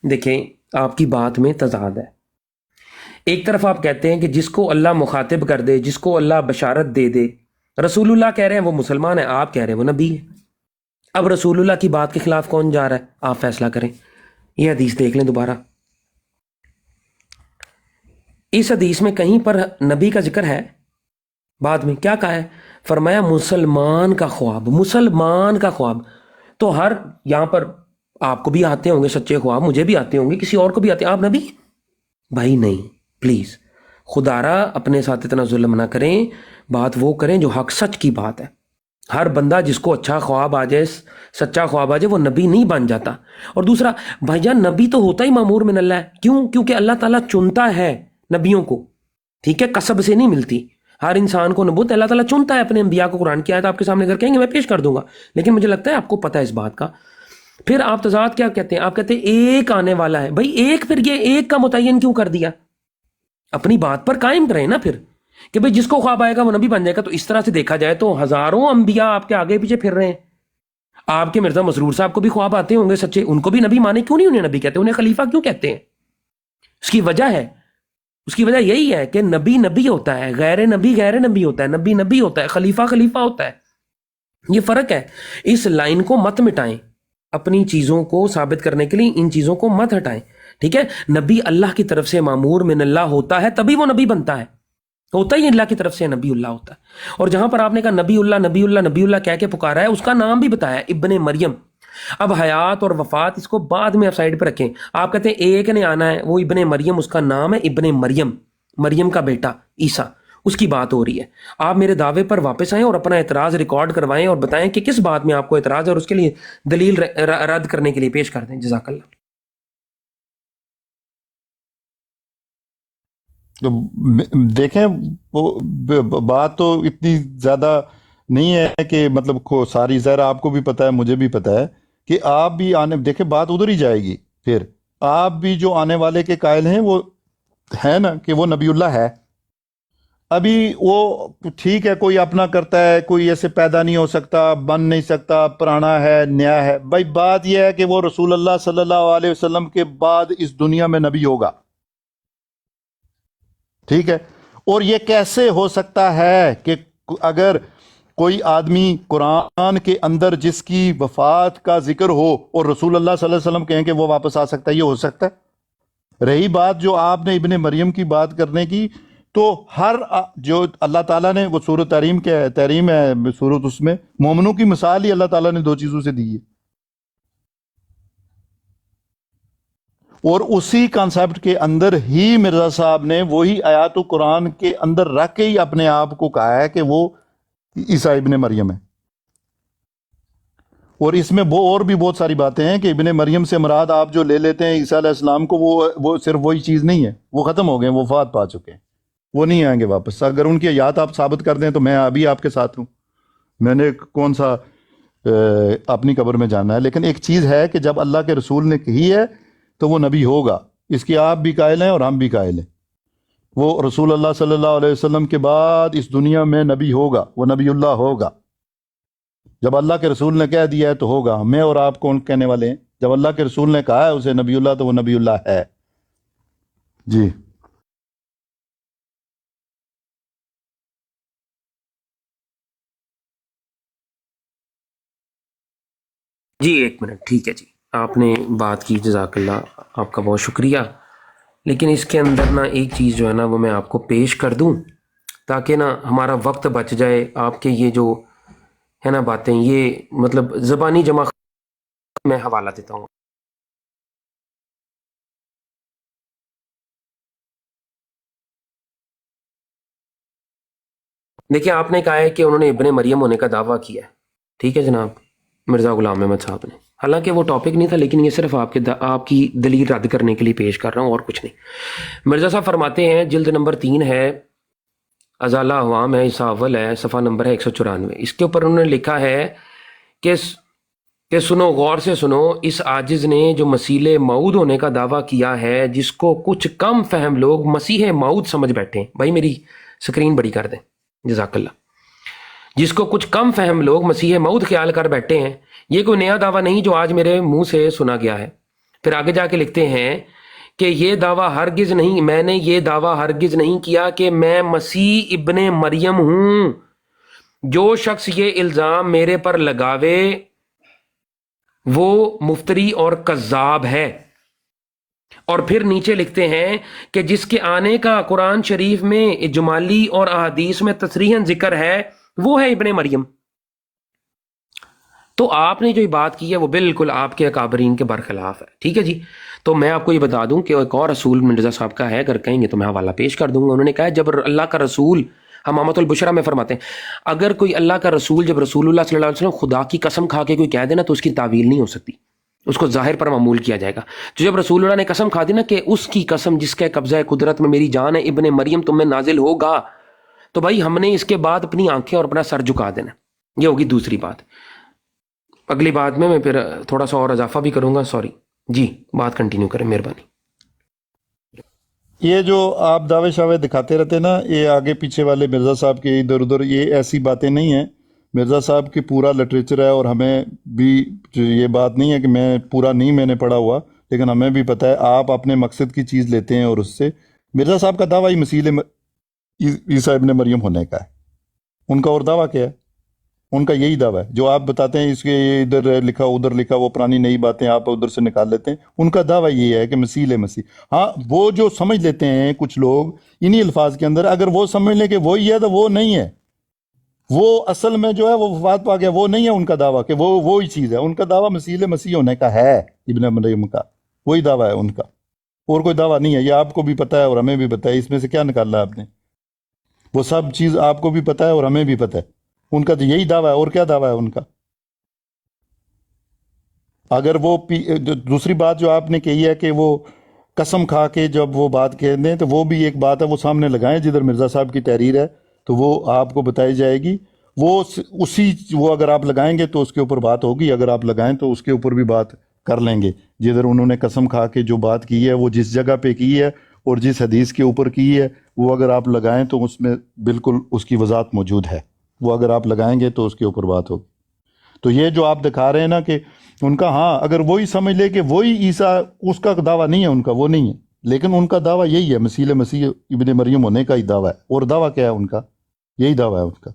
دیکھیں آپ کی بات میں تضاد ہے، ایک طرف آپ کہتے ہیں کہ جس کو اللہ مخاطب کر دے، جس کو اللہ بشارت دے دے، رسول اللہ کہہ رہے ہیں وہ مسلمان ہے، آپ کہہ رہے ہیں وہ نبی ہے۔ اب رسول اللہ کی بات کے خلاف کون جا رہا ہے، آپ فیصلہ کریں۔ یہ حدیث دیکھ لیں دوبارہ، اس حدیث میں کہیں پر نبی کا ذکر ہے؟ بعد میں کیا کہا ہے؟ فرمایا مسلمان کا خواب، مسلمان کا خواب۔ تو ہر یہاں پر آپ کو بھی آتے ہوں گے سچے خواب، مجھے بھی آتے ہوں گے، کسی اور کو بھی آتے ہیں، آپ نبی؟ بھائی نہیں، پلیز خدا را اپنے ساتھ اتنا ظلم نہ کریں، بات وہ کریں جو حق سچ کی بات ہے۔ ہر بندہ جس کو اچھا خواب آ جائے، سچا خواب آ جائے، وہ نبی نہیں بن جاتا۔ اور دوسرا بھائی جان، نبی تو ہوتا ہی مامور من اللہ ہے، کیوں؟ کیونکہ اللہ تعالیٰ چنتا ہے نبیوں کو، ٹھیک ہے، کسب سے نہیں ملتی، ہر انسان کو نبوت اللہ تعالیٰ چنتا ہے اپنے انبیاء کو۔ قرآن کی آیت آپ کے سامنے اگر کہیں گے میں پیش کر دوں گا، لیکن مجھے لگتا ہے آپ کو پتہ ہے اس بات کا۔ پھر آپ تضاد کیا کہتے ہیں؟ آپ کہتے ہیں ایک آنے والا ہے۔ بھائی ایک، پھر یہ ایک کا متعین کیوں کر دیا؟ اپنی بات پر قائم کریں نا پھر، کہ بھئی جس کو خواب آئے گا وہ نبی بن جائے گا۔ تو اس طرح سے دیکھا جائے تو ہزاروں انبیاء آپ کے آگے پیچھے پھر رہے ہیں۔ آپ کے مرزا مسرور صاحب کو بھی خواب آتے ہوں گے سچے، ان کو بھی نبی مانے کیوں نہیں؟ انہیں نبی کہتے ہیں، انہیں خلیفہ کیوں کہتے ہیں؟ اس کی وجہ ہے، اس کی وجہ یہی ہے کہ نبی نبی ہوتا ہے، غیر نبی غیر نبی ہوتا ہے، نبی نبی ہوتا ہے، خلیفہ خلیفہ ہوتا ہے، یہ فرق ہے۔ اس لائن کو مت مٹائیں، اپنی چیزوں کو ثابت کرنے کے لیے ان چیزوں کو مت ہٹائیں، ٹھیک ہے؟ نبی اللہ کی طرف سے مامور من اللہ ہوتا ہے تبھی وہ نبی بنتا ہے، ہوتا ہی اللہ کی طرف سے نبی اللہ ہوتا ہے۔ اور جہاں پر آپ نے کہا نبی اللہ نبی اللہ نبی اللہ کہہ کے پکارا ہے، اس کا نام بھی بتایا ابن مریم۔ اب حیات اور وفات اس کو بعد میں آپ سائڈ پہ رکھیں، آپ کہتے ہیں ایک نے آنا ہے، وہ ابن مریم، اس کا نام ہے ابن مریم، مریم کا بیٹا عیسیٰ، اس کی بات ہو رہی ہے۔ آپ میرے دعوے پر واپس آئیں اور اپنا اعتراض ریکارڈ کروائیں اور بتائیں کہ کس بات میں آپ کو اعتراض ہے، اور اس کے لیے دلیل رد کرنے کے لیے پیش کر دیں۔ جزاک اللہ۔ تو دیکھیں وہ بات تو اتنی زیادہ نہیں ہے کہ مطلب ساری ظاہر آپ کو بھی پتہ ہے، مجھے بھی پتہ ہے کہ آپ بھی آنے، دیکھیں بات ادھر ہی جائے گی۔ پھر آپ بھی جو آنے والے کے قائل ہیں وہ ہے نا کہ وہ نبی اللہ ہے۔ ابھی وہ ٹھیک ہے، کوئی اپنا کرتا ہے، کوئی ایسے پیدا نہیں ہو سکتا، بن نہیں سکتا، پرانا ہے نیا ہے۔ بھائی بات یہ ہے کہ وہ رسول اللہ صلی اللہ علیہ وسلم کے بعد اس دنیا میں نبی ہوگا، ٹھیک ہے؟ اور یہ کیسے ہو سکتا ہے کہ اگر کوئی آدمی قرآن کے اندر جس کی وفات کا ذکر ہو اور رسول اللہ صلی اللہ علیہ وسلم کہیں کہ وہ واپس آ سکتا ہے، یہ ہو سکتا ہے؟ رہی بات جو آپ نے ابن مریم کی بات کرنے کی، تو ہر جو اللہ تعالیٰ نے وہ سورۃ تحریم ہے سورۃ، اس میں مومنوں کی مثال ہی اللہ تعالیٰ نے دو چیزوں سے دی ہے، اور اسی کانسیپٹ کے اندر ہی مرزا صاحب نے وہی آیات قرآن کے اندر رکھ کے ہی اپنے آپ کو کہا ہے کہ وہ عیسیٰ ابن مریم ہے۔ اور اس میں وہ اور بھی بہت ساری باتیں ہیں کہ ابن مریم سے مراد آپ جو لے لیتے ہیں عیسیٰ علیہ السلام کو، وہ صرف وہی چیز نہیں ہے، وہ ختم ہو گئے، وہ وفات پا چکے ہیں، وہ نہیں آئیں گے واپس۔ اگر ان کی آیات آپ ثابت کر دیں تو میں ابھی آپ کے ساتھ ہوں۔ میں نے کون سا اپنی قبر میں جانا ہے، لیکن ایک چیز ہے کہ جب اللہ کے رسول نے کہی ہے تو وہ نبی ہوگا، اس کی آپ بھی قائل ہیں اور ہم بھی قائل ہیں۔ وہ رسول اللہ صلی اللہ علیہ وسلم کے بعد اس دنیا میں نبی ہوگا، وہ نبی اللہ ہوگا۔ جب اللہ کے رسول نے کہہ دیا ہے تو ہوگا۔ میں اور آپ کون کہنے والے ہیں؟ جب اللہ کے رسول نے کہا ہے اسے نبی اللہ تو وہ نبی اللہ ہے۔ جی جی ایک منٹ، ٹھیک ہے جی، آپ نے بات کی، جزاک اللہ، آپ کا بہت شکریہ۔ لیکن اس کے اندر نا ایک چیز جو ہے نا وہ میں آپ کو پیش کر دوں تاکہ نا ہمارا وقت بچ جائے۔ آپ کے یہ جو ہے نا باتیں، یہ مطلب زبانی جمع میں حوالہ دیتا ہوں۔ دیکھیں، آپ نے کہا ہے کہ انہوں نے ابن مریم ہونے کا دعویٰ کیا ہے، ٹھیک ہے جناب مرزا غلام احمد صاحب نے، حالانکہ وہ ٹاپک نہیں تھا، لیکن یہ صرف آپ کی دلیل رد کرنے کے لیے پیش کر رہا ہوں اور کچھ نہیں۔ مرزا صاحب فرماتے ہیں، جلد نمبر 3 ہے، ازالہ عوام ہے، حصہ اول ہے، صفحہ نمبر ہے 194۔ اس کے اوپر انہوں نے لکھا ہے کہ سنو، غور سے سنو، اس عاجز نے جو مسیح موعود ہونے کا دعویٰ کیا ہے، جس کو کچھ کم فہم لوگ مسیح موعود سمجھ بیٹھے ہیں۔ بھائی میری سکرین بڑی کر دیں، جزاک اللہ۔ جس کو کچھ کم فہم لوگ مسیح موعود خیال کر بیٹھے ہیں، یہ کوئی نیا دعویٰ نہیں جو آج میرے منہ سے سنا گیا ہے۔ پھر آگے جا کے لکھتے ہیں کہ یہ دعویٰ ہرگز نہیں، میں نے یہ دعویٰ ہرگز نہیں کیا کہ میں مسیح ابن مریم ہوں۔ جو شخص یہ الزام میرے پر لگاوے وہ مفتری اور کذاب ہے۔ اور پھر نیچے لکھتے ہیں کہ جس کے آنے کا قرآن شریف میں اجمالی اور احادیث میں تصریحاً ذکر ہے وہ ہے ابن مریم۔ تو آپ نے جو یہ بات کی ہے وہ بالکل آپ کے اکابرین کے برخلاف ہے، ٹھیک ہے جی۔ تو میں آپ کو یہ بتا دوں کہ ایک اور رسول مرزا صاحب کا ہے، اگر کہیں گے تو میں حوالہ پیش کر دوں گا۔ انہوں نے کہا جب اللہ کا رسول حمامۃ البشرا میں فرماتے ہیں، اگر کوئی اللہ کا رسول جب رسول اللہ صلی اللہ علیہ وسلم خدا کی قسم کھا کے کوئی کہہ دے نا تو اس کی تعویل نہیں ہو سکتی، اس کو ظاہر پر معمول کیا جائے گا۔ تو جب رسول اللہ نے قسم کھا دی نا کہ اس کی قسم جس کے قبضہ قدرت میں میری جان ہے، ابن مریم تم میں نازل ہوگا، تو بھائی ہم نے اس کے بعد اپنی آنکھیں اور اپنا سر جھکا دینا۔ یہ ہوگی دوسری بات۔ اگلی بات میں پھر تھوڑا سا اور اضافہ بھی کروں گا، سوری جی، بات کنٹینیو کریں مہربانی۔ یہ جو آپ دعوے شاوے دکھاتے رہتے نا، یہ آگے پیچھے والے مرزا صاحب کے ادھر ادھر، یہ ایسی باتیں نہیں ہیں۔ مرزا صاحب کی پورا لٹریچر ہے، اور ہمیں بھی یہ بات نہیں ہے کہ میں پورا نہیں میں نے پڑھا ہوا، لیکن ہمیں بھی پتہ ہے آپ اپنے مقصد کی چیز لیتے ہیں اور اس سے مرزا صاحب کا دعویٰ ہی مسیح عیسیٰ ابن مریم ہونے کا ہے۔ ان کا اور دعویٰ کیا ہے؟ ان کا یہی دعویٰ ہے جو آپ بتاتے ہیں، اس کے یہ ادھر لکھا ادھر لکھا، وہ پرانی نئی باتیں آپ ادھر سے نکال لیتے ہیں۔ ان کا دعویٰ یہ ہے کہ مسیح۔ ہاں، وہ جو سمجھ لیتے ہیں کچھ لوگ انہی الفاظ کے اندر، اگر وہ سمجھ لیں کہ وہی ہے تو وہ نہیں ہے، وہ اصل میں جو ہے وہ وفات پا گیا، وہ نہیں ہے ان کا دعویٰ کہ وہ وہی چیز ہے۔ ان کا دعویٰ مسیح ہونے کا ہے، ابن مریم کا وہی دعویٰ ہے ان کا، اور کوئی دعویٰ نہیں ہے۔ یہ آپ کو بھی پتہ ہے اور ہمیں بھی پتہ ہے، اس میں سے کیا نکالا آپ نے؟ وہ سب چیز آپ کو بھی پتہ ہے اور ہمیں بھی پتہ ہے، ان کا تو یہی دعویٰ ہے، اور کیا دعویٰ ہے ان کا؟ اگر وہ دوسری بات جو آپ نے کہی ہے کہ وہ قسم کھا کے جب وہ بات کہہ دیں، تو وہ بھی ایک بات ہے، وہ سامنے لگائیں جدھر مرزا صاحب کی تحریر ہے تو وہ آپ کو بتائی جائے گی۔ وہ اگر آپ لگائیں گے تو اس کے اوپر بات ہوگی، اگر آپ لگائیں تو اس کے اوپر بھی بات کر لیں گے۔ جدھر انہوں نے قسم کھا کے جو بات کی ہے، وہ جس جگہ پہ کی ہے اور جس حدیث کے اوپر کی ہے، وہ اگر آپ لگائیں تو اس میں بالکل اس کی وضاحت موجود ہے، وہ اگر آپ لگائیں گے تو اس کے اوپر بات ہوگی۔ تو یہ جو آپ دکھا رہے ہیں نا کہ ان کا، ہاں اگر وہی سمجھ لے کہ وہی عیسیٰ، اس کا دعویٰ نہیں ہے ان کا، وہ نہیں ہے، لیکن ان کا دعویٰ یہی ہے، مسیح ابن مریم ہونے کا ہی دعویٰ ہے۔ اور دعویٰ کیا ہے ان کا؟ یہی دعویٰ ہے ان کا۔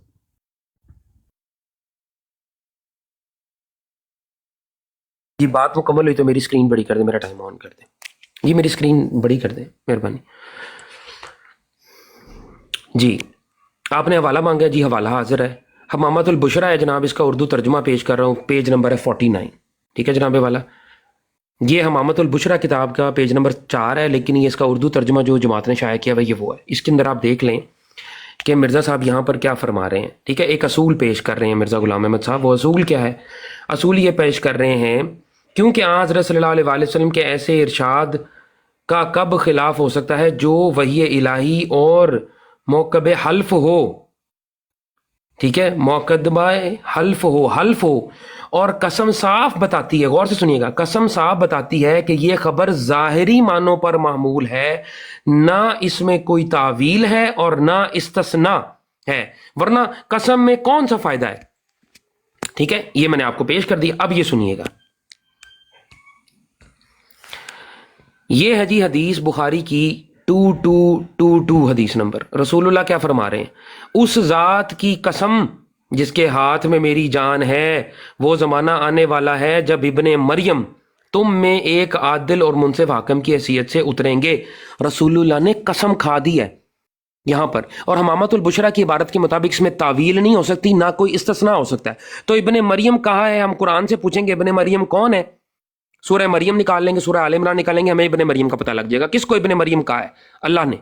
یہ بات مکمل ہوئی تو میری اسکرین بڑی کر دیں، میرا ٹائم آن کر دیں جی، میری اسکرین بڑی کر دیں مہربانی جی۔ آپ نے حوالہ مانگا جی، حوالہ حاضر ہے، حمامۃ البشرا ہے جناب، اس کا اردو ترجمہ پیش کر رہا ہوں، پیج نمبر ہے 49، ٹھیک ہے جناب والا۔ یہ حمامۃ البشرا کتاب کا پیج نمبر 4 ہے، لیکن یہ اس کا اردو ترجمہ جو جماعت نے شائع کیا یہ وہ ہے۔ اس کے اندر آپ دیکھ لیں کہ مرزا صاحب یہاں پر کیا فرما رہے ہیں، ٹھیک ہے۔ ایک اصول پیش کر رہے ہیں مرزا غلام احمد صاحب، وہ اصول کیا ہے؟ اصول یہ پیش کر رہے ہیں، کیونکہ حضرت صلی اللہ علیہ وسلم کے ایسے ارشاد کا کب خلاف ہو سکتا ہے جو وحی الہی اور موکب حلف ہو، ٹھیک ہے، مقدمہ حلف ہو اور قسم صاف بتاتی ہے، غور سے سنیے گا، قسم صاف بتاتی ہے کہ یہ خبر ظاہری معنوں پر محمول ہے، نہ اس میں کوئی تعویل ہے اور نہ استثناء ہے، ورنہ قسم میں کون سا فائدہ ہے؟ ٹھیک ہے، یہ میں نے آپ کو پیش کر دیا. اب یہ سنیے گا، یہ ہے جی حدیث بخاری کی 2222 حدیث نمبر. رسول اللہ کیا فرما رہے ہیں؟ اس ذات کی قسم جس کے ہاتھ میں میری جان ہے، وہ زمانہ آنے والا ہے جب ابن مریم تم میں ایک عادل اور منصف حاکم کی حیثیت سے اتریں گے. رسول اللہ نے قسم کھا دی ہے یہاں پر، اور حمامت البشرا کی عبارت کے مطابق اس میں تعویل نہیں ہو سکتی، نہ کوئی استثناء ہو سکتا ہے. تو ابن مریم کہا ہے، ہم قرآن سے پوچھیں گے ابن مریم کون ہے، سورہ مریم نکال لیں گے، سورہ آل عمران نکالیں گے، ہمیں ابن مریم کا پتہ لگ جائے گا. کس کو ابن مریم کہا ہے؟ اللہ نے.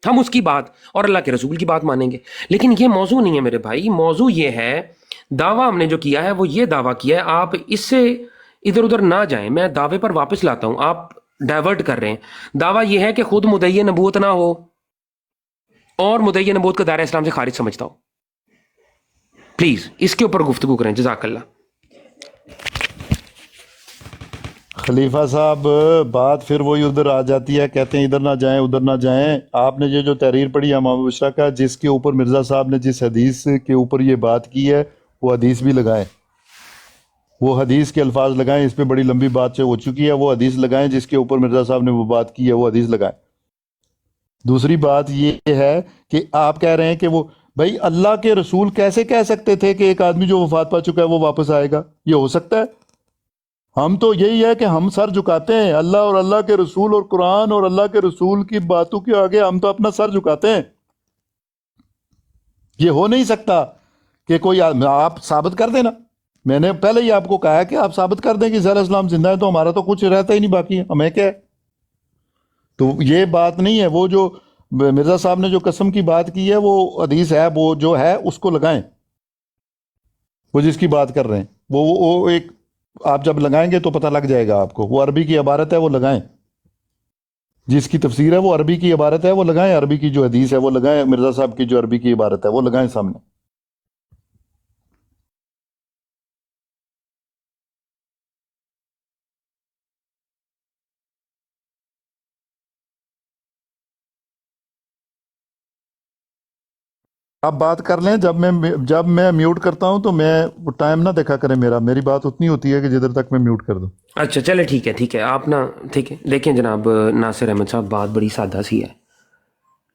ہم اس کی بات اور اللہ کے رسول کی بات مانیں گے. لیکن یہ موضوع نہیں ہے میرے بھائی، موضوع یہ ہے، دعویٰ ہم نے جو کیا ہے وہ یہ دعویٰ کیا ہے، آپ اس سے ادھر ادھر نہ جائیں، میں دعوے پر واپس لاتا ہوں، آپ ڈائیورٹ کر رہے ہیں. دعویٰ یہ ہے کہ خود مدعی نبوت نہ ہو اور مدعی نبوت کا دائرہ اسلام سے خارج سمجھتا ہو. پلیز اس کے اوپر گفتگو کریں، جزاک اللہ. خلیفہ صاحب بات پھر وہی ادھر آ جاتی ہے، کہتے ہیں ادھر نہ جائیں ادھر نہ جائیں. آپ نے یہ جو تحریر پڑھی امام بشرا کا، جس کے اوپر مرزا صاحب نے جس حدیث کے اوپر یہ بات کی ہے، وہ حدیث بھی لگائیں، وہ حدیث کے الفاظ لگائیں. اس پہ بڑی لمبی بات ہو چکی ہے، وہ حدیث لگائیں جس کے اوپر مرزا صاحب نے وہ بات کی ہے، وہ حدیث لگائیں. دوسری بات یہ ہے کہ آپ کہہ رہے ہیں کہ وہ بھائی اللہ کے رسول کیسے کہہ سکتے تھے کہ ایک آدمی جو وفات پا چکا ہے وہ واپس آئے گا؟ یہ ہو سکتا ہے؟ ہم تو یہی ہے کہ ہم سر جھکاتے ہیں اللہ اور اللہ کے رسول اور قرآن اور اللہ کے رسول کی باتوں کے آگے، ہم تو اپنا سر جھکاتے ہیں. یہ ہو نہیں سکتا کہ کوئی آپ ثابت کر دینا. میں نے پہلے ہی آپ کو کہا ہے کہ آپ ثابت کر دیں کہ عیسیٰ علیہ السلام زندہ ہے، تو ہمارا تو کچھ رہتا ہی نہیں باقی ہے، ہمیں کیا ہے. تو یہ بات نہیں ہے. وہ جو مرزا صاحب نے جو قسم کی بات کی ہے وہ حدیث ہے، وہ جو ہے اس کو لگائیں، وہ جس کی بات کر رہے ہیں وہ ایک، آپ جب لگائیں گے تو پتہ لگ جائے گا آپ کو. وہ عربی کی عبارت ہے، وہ لگائیں. جس کی تفسیر ہے وہ عربی کی عبارت ہے، وہ لگائیں. عربی کی جو حدیث ہے وہ لگائیں. مرزا صاحب کی جو عربی کی عبارت ہے وہ لگائیں سامنے. آپ بات کر لیں. جب میں میوٹ کرتا ہوں تو میں ٹائم نہ دیکھا کریں میری بات اتنی ہوتی ہے کہ جدھر تک میں میوٹ کر دوں. اچھا چلے ٹھیک ہے آپ نا، ٹھیک ہے. دیکھیں جناب ناصر احمد صاحب، بات بڑی سادہ سی ہے.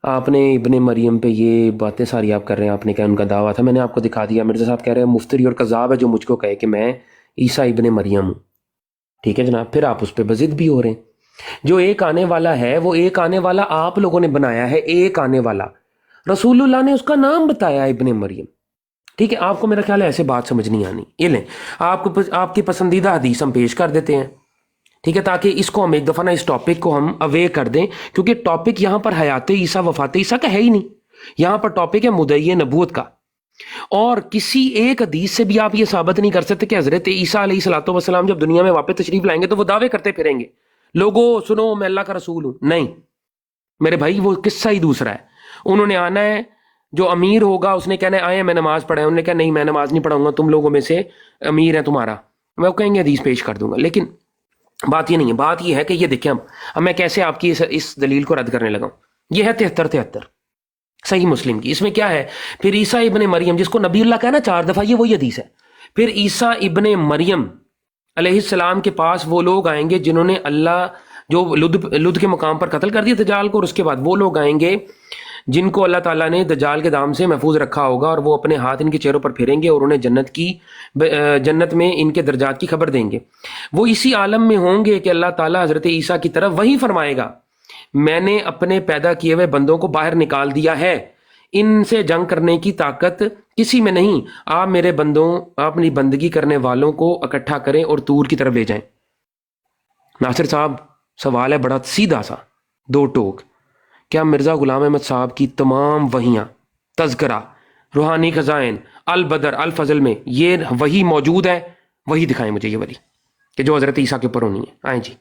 آپ نے ابن مریم پہ یہ باتیں ساری آپ کر رہے ہیں، آپ نے کہا ان کا دعویٰ تھا، میں نے آپ کو دکھا دیا. مرزا صاحب کہہ رہے ہیں مفتری اور کذاب ہے جو مجھ کو کہے کہ میں عیسیٰ ابن مریم ہوں. ٹھیک ہے جناب، پھر آپ اس پہ بضد بھی ہو رہے ہیں. جو ایک آنے والا ہے، وہ ایک آنے والا آپ لوگوں نے بنایا ہے. ایک آنے والا رسول اللہ نے اس کا نام بتایا ابن مریم. ٹھیک ہے، آپ کو میرا خیال ہے ایسے بات سمجھ نہیں آنی. یہ لیں، آپ کی پسندیدہ حدیث ہم پیش کر دیتے ہیں، ٹھیک ہے، تاکہ اس کو ہم ایک دفعہ نا اس ٹاپک کو ہم اوے کر دیں، کیونکہ ٹاپک یہاں پر حیات عیسیٰ وفات عیسیٰ کا ہے ہی نہیں. یہاں پر ٹاپک ہے مدعی نبوت کا. اور کسی ایک حدیث سے بھی آپ یہ ثابت نہیں کر سکتے کہ حضرت عیسیٰ علیہ الصلوۃ والسلام جب دنیا میں واپس تشریف لائیں گے تو وہ دعوے کرتے پھریں گے، لوگوں سنو میں اللہ کا رسول ہوں. نہیں میرے بھائی، وہ قصہ ہی دوسرا ہے. انہوں نے آنا ہے، جو امیر ہوگا اس نے کہنا ہے آئے میں نماز پڑھا ہے، انہوں نے کہا نہیں میں نماز نہیں پڑھاؤں گا، تم لوگوں میں سے امیر ہے تمہارا، میں وہ کہیں گے حدیث پیش کر دوں گا. لیکن بات یہ نہیں ہے. بات یہ ہے کہ یہ دیکھیں اب میں کیسے آپ کی اس دلیل کو رد کرنے لگا ہوں. یہ ہے 73 صحیح مسلم کی. اس میں کیا ہے؟ پھر عیسیٰ ابن مریم، جس کو نبی اللہ کہنا 4 دفعہ، یہ وہی حدیث ہے. پھر عیسیٰ ابن مریم علیہ السلام کے پاس وہ لوگ آئیں گے جنہوں نے اللہ جو لد کے مقام پر قتل کر دیا دجال کو، اور اس کے بعد وہ لوگ آئیں گے جن کو اللہ تعالیٰ نے دجال کے دام سے محفوظ رکھا ہوگا، اور وہ اپنے ہاتھ ان کے چہروں پر پھیریں گے اور انہیں جنت میں ان کے درجات کی خبر دیں گے. وہ اسی عالم میں ہوں گے کہ اللہ تعالیٰ حضرت عیسیٰ کی طرف وہی فرمائے گا میں نے اپنے پیدا کیے ہوئے بندوں کو باہر نکال دیا ہے، ان سے جنگ کرنے کی طاقت کسی میں نہیں، آپ میرے بندوں، آپ اپنی بندگی کرنے والوں کو اکٹھا کریں اور طور کی طرف لے جائیں. ناصر صاحب سوال ہے بڑا سیدھا سا، 2 ٹوک. کیا مرزا غلام احمد صاحب کی تمام وحیاں، تذکرہ، روحانی خزائن، البدر، الفضل میں یہ وہی موجود ہے؟ وہی دکھائیں مجھے، یہ ولی کہ جو حضرت عیسیٰ کے اوپر ہونی ہے. آئیں جی.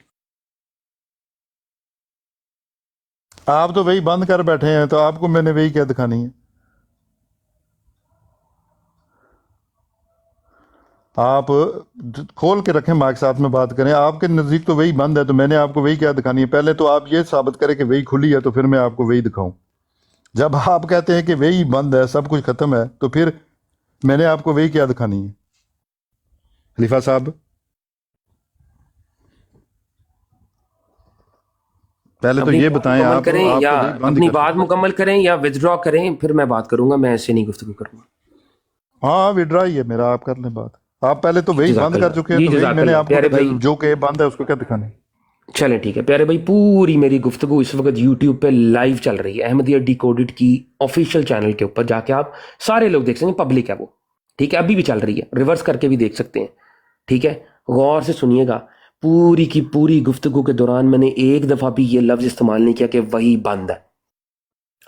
آپ تو وہی بند کر بیٹھے ہیں، تو آپ کو میں نے وہی کیا دکھانی ہے؟ آپ کھول کے رکھیں، مائک ساتھ میں بات کریں. آپ کے نزدیک تو وہی بند ہے، تو میں نے آپ کو وہی کیا دکھانی ہے؟ پہلے تو آپ یہ ثابت کریں کہ وہی کھلی ہے، تو پھر میں آپ کو وہی دکھاؤں. جب آپ کہتے ہیں کہ وہی بند ہے، سب کچھ ختم ہے، تو پھر میں نے آپ کو وہی کیا دکھانی ہے؟ خلیفہ صاحب پہلے تو اپنی یہ بات بتائیں، مکمل آپ کریں آپ یا تو وہی بند اپنی کر بات سکتے ہیں. مکمل کریں یا ودڈرا کریں، پھر میں بات کروں گا. میں ایسے نہیں گفتگو کروں گا. ہاں وڈرا ہی ہے میرا، آپ کر لیں بات. آپ پہلے تو وہی جزاک بند کر اللہ چکے ہیں، جی، تو وہی جزاک میں نے اللہ آپ کو پیارے بھائی. جو کہ بند ہے اس کو کیا دکھانا ہے؟ چلیں ٹھیک ہے پیارے بھائی، پوری میری گفتگو اس وقت یوٹیوب پہ لائیو چل رہی ہے، احمدیہ ڈیکوڈڈ کی آفیشیل چینل کے اوپر جا کے آپ سارے لوگ دیکھ سکتے ہیں، پبلک ہے وہ. ٹھیک ہے، ابھی بھی چل رہی ہے، ریورس کر کے بھی دیکھ سکتے ہیں. ٹھیک ہے، غور سے سنیے گا. پوری کی پوری گفتگو کے دوران میں نے ایک دفعہ بھی یہ لفظ استعمال نہیں کیا کہ وہی بند ہے.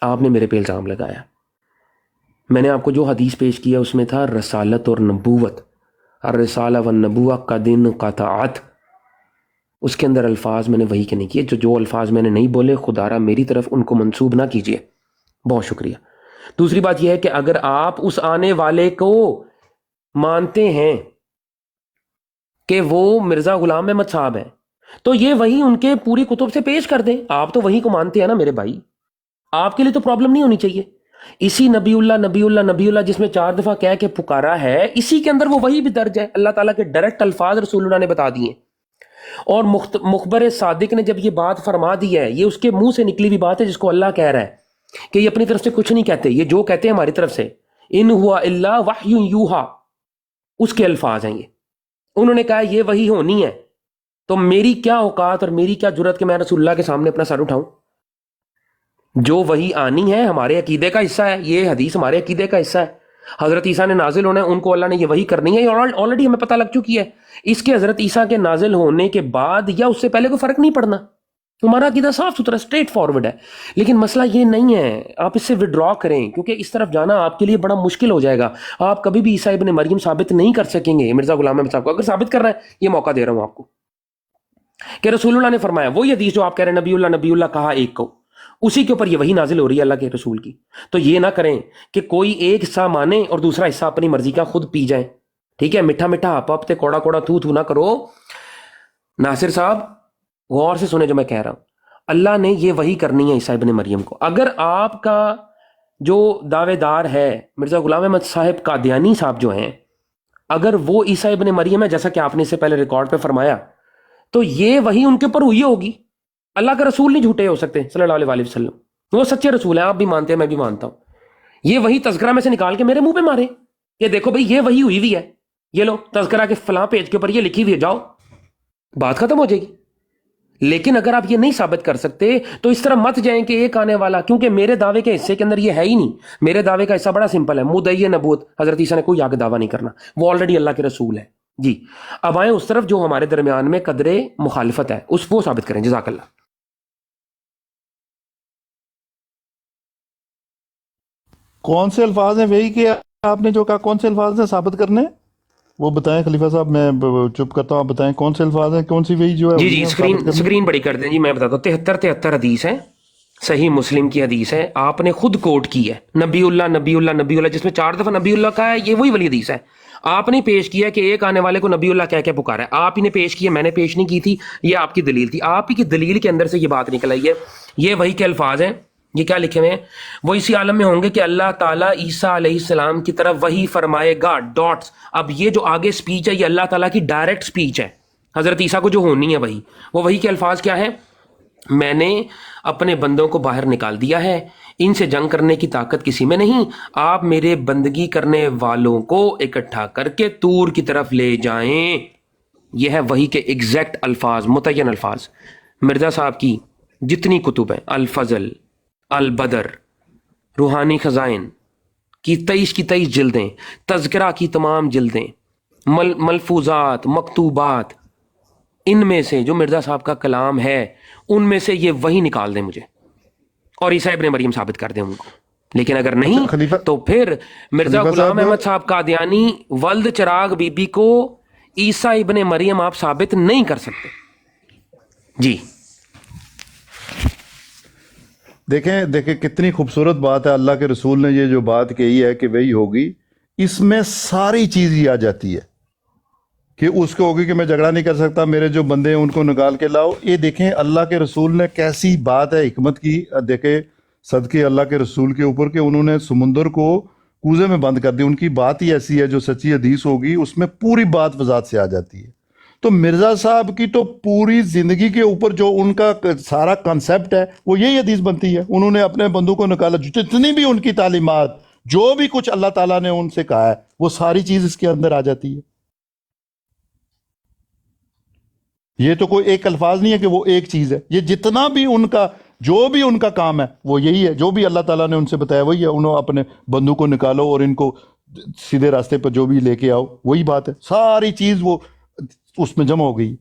آپ نے میرے پہ الزام لگایا. میں نے آپ کو جو حدیث پیش کیا اس میں تھا رسالت اور نبوت، الرسالہ والنبوہ قد انقطعت. اس کے اندر الفاظ میں نے وہی کے نہیں کیے. جو الفاظ میں نے نہیں بولے، خدا را میری طرف ان کو منسوب نہ کیجیے. بہت شکریہ. دوسری بات یہ ہے کہ اگر آپ اس آنے والے کو مانتے ہیں کہ وہ مرزا غلام احمد صاحب ہیں، تو یہ وہی ان کے پوری کتب سے پیش کر دیں. آپ تو وہی کو مانتے ہیں نا میرے بھائی، آپ کے لیے تو پرابلم نہیں ہونی چاہیے. اسی نبی اللہ نبی اللہ نبی اللہ جس میں 4 دفعہ کہہ کے پکارا ہے، اسی کے اندر وہ وہی بھی درج ہے. اللہ تعالیٰ کے ڈائریکٹ الفاظ رسول اللہ نے بتا دیے. اور مخبر صادق نے جب یہ بات فرما دی ہے، یہ اس کے منہ سے نکلی ہوئی بات ہے جس کو اللہ کہہ رہا ہے کہ یہ اپنی طرف سے کچھ نہیں کہتے، یہ جو کہتے ہیں ہماری طرف سے. ان ہوا الا وحی یوحا، اس کے الفاظ ہیں یہ. انہوں نے کہا یہ وہی ہونی ہے، تو میری کیا اوقات اور میری کیا جرت کہ میں رسول اللہ کے سامنے اپنا سر اٹھاؤں؟ جو وہی آنی ہے ہمارے عقیدے کا حصہ ہے، یہ حدیث ہمارے عقیدے کا حصہ ہے. حضرت عیسیٰ نے نازل ہونا ہے، ان کو اللہ نے یہ وہی کرنی ہے، اور آلریڈی ہمیں پتہ لگ چکی ہے. اس کے حضرت عیسیٰ کے نازل ہونے کے بعد یا اس سے پہلے کوئی فرق نہیں پڑنا. ہمارا عقیدہ صاف ستھرا اسٹریٹ فارورڈ ہے. لیکن مسئلہ یہ نہیں ہے، آپ اس سے وڈرا کریں، کیونکہ اس طرف جانا آپ کے لیے بڑا مشکل ہو جائے گا. آپ کبھی بھی عیسیٰ ابن مریم ثابت نہیں کر سکیں گے مرزا غلام احمد صاحب کو. اگر ثابت کرنا ہے، یہ موقع دے رہا ہوں آپ کو کہ رسول اللہ نے فرمایا. وہی حدیث جو آپ کہہ رہے ہیں نبی اللہ کہا ایک کو، اسی کے اوپر یہ وہی نازل ہو رہی ہے اللہ کے رسول کی. تو یہ نہ کریں کہ کوئی ایک حصہ مانے اور دوسرا حصہ اپنی مرضی کا خود پی جائیں. ٹھیک ہے، میٹھا میٹھا ہپ ہپ تے کوڑا کوڑا تھو تھو نہ کرو. ناصر صاحب غور سے سنیں جو میں کہہ رہا ہوں. اللہ نے یہ وہی کرنی ہے عیسیٰ ابن مریم کو. اگر آپ کا جو دعوے دار ہے مرزا غلام احمد صاحب قادیانی صاحب جو ہیں، اگر وہ عیسیٰ ابن مریم ہے جیسا کہ آپ نے اس سے پہلے ریکارڈ پہ فرمایا، تو یہ وہی ان کے اوپر ہوئی ہوگی. اللہ کا رسول نہیں جھوٹے ہو سکتے صلی اللہ علیہ وسلم، وہ سچے رسول ہیں. آپ بھی مانتے ہیں، میں بھی مانتا ہوں. یہ وہی تذکرہ میں سے نکال کے میرے منہ پہ مارے، یہ دیکھو بھئی یہ وہی ہوئی ہوئی ہے، یہ لو تذکرہ کے فلاں پیج کے اوپر یہ لکھی ہوئی ہے، جاؤ بات ختم ہو جائے گی. لیکن اگر آپ یہ نہیں ثابت کر سکتے تو اس طرح مت جائیں کہ ایک آنے والا، کیونکہ میرے دعوے کے حصے کے اندر یہ ہے ہی نہیں. میرے دعوے کا حصہ بڑا سمپل ہے، مدعی نبوت. حضرت عیسیٰ نے کوئی آگے دعویٰ نہیں کرنا، وہ آلریڈی اللہ کے رسول ہے. جی اب آئیں اس طرف جو ہمارے درمیان میں قدر مخالفت ہے، اس وہ ثابت کریں. جزاک اللہ. کون سے الفاظ ہیں وہی کہ آپ نے جو کہا؟ کون سے الفاظ ہیں ثابت کرنے؟ وہ بتائیں خلیفہ صاحب، میں چپ کرتا ہوں، آپ بتائیں کون سے الفاظ ہیں، کون سی وہی جو ہے جی وہی جی ہے ثابت کرنے؟ اسکرین بڑی کر دیں جی. میں بتاتا ہوں 73 حدیث ہیں، صحیح مسلم کی حدیث ہے، آپ نے خود کوٹ کی ہے. نبی اللہ نبی اللہ نبی اللہ جس میں 4 دفعہ نبی اللہ کا ہے، یہ وہی والی حدیث ہے. آپ نے پیش کیا کہ ایک آنے والے کو نبی اللہ کہہ کے پکارا ہے. آپ ہی نے پیش کیا، میں نے پیش نہیں کی تھی. یہ آپ کی دلیل تھی، آپ ہی کی دلیل کے اندر سے یہ بات نکل آئی ہے. یہ وہی کے الفاظ ہیں. یہ کیا لکھے ہوئے ہیں؟ وہ اسی عالم میں ہوں گے کہ اللہ تعالیٰ عیسیٰ علیہ السلام کی طرف وہی فرمائے گا. ڈاٹس. اب یہ جو آگے سپیچ ہے یہ اللہ تعالیٰ کی ڈائریکٹ سپیچ ہے حضرت عیسیٰ کو جو ہونی ہے وہی. وہ وہی کے الفاظ کیا ہے؟ میں نے اپنے بندوں کو باہر نکال دیا ہے، ان سے جنگ کرنے کی طاقت کسی میں نہیں. آپ میرے بندگی کرنے والوں کو اکٹھا کر کے طور کی طرف لے جائیں. یہ ہے وہی کے ایگزیکٹ الفاظ، متعین الفاظ. مرزا صاحب کی جتنی کتب ہیں، الفضل، البدر، روحانی خزائن کی 23 جلدیں، تذکرہ کی تمام جلدیں، ملفوظات، مکتوبات، ان میں سے جو مرزا صاحب کا کلام ہے ان میں سے یہ وہی نکال دیں مجھے، اور عیسیٰ ابن مریم ثابت کر دیں ان کو. لیکن اگر نہیں تو پھر مرزا غلام احمد صاحب قادیانی ولد چراغ بی بی کو عیسیٰ ابن مریم آپ ثابت نہیں کر سکتے. جی دیکھیں کتنی خوبصورت بات ہے. اللہ کے رسول نے یہ جو بات کہی ہے کہ وہی ہوگی، اس میں ساری چیز ہی آ جاتی ہے. کہ اس کو ہوگی کہ میں جھگڑا نہیں کر سکتا، میرے جو بندے ہیں ان کو نکال کے لاؤ. یہ دیکھیں اللہ کے رسول نے کیسی بات ہے حکمت کی، دیکھیں صدقے اللہ کے رسول کے اوپر کہ انہوں نے سمندر کو کوزے میں بند کر دی. ان کی بات ہی ایسی ہے، جو سچی حدیث ہوگی اس میں پوری بات وضاحت سے آ جاتی ہے. تو مرزا صاحب کی تو پوری زندگی کے اوپر جو ان کا سارا کنسیپٹ ہے وہ یہی حدیث بنتی ہے. انہوں نے اپنے بندوں کو نکالا، جتنی بھی ان کی تعلیمات، جو بھی کچھ اللہ تعالیٰ نے ان سے کہا ہے وہ ساری چیز اس کے اندر آ جاتی ہے. یہ تو کوئی ایک الفاظ نہیں ہے کہ وہ ایک چیز ہے، یہ جتنا بھی ان کا جو بھی ان کا کام ہے وہ یہی ہے. جو بھی اللہ تعالیٰ نے ان سے بتایا وہی ہے. انہوں اپنے بندوں کو نکالو اور ان کو سیدھے راستے پر جو بھی لے کے آؤ، وہی بات ہے. ساری چیز وہ اس میں جمع ہو گئی.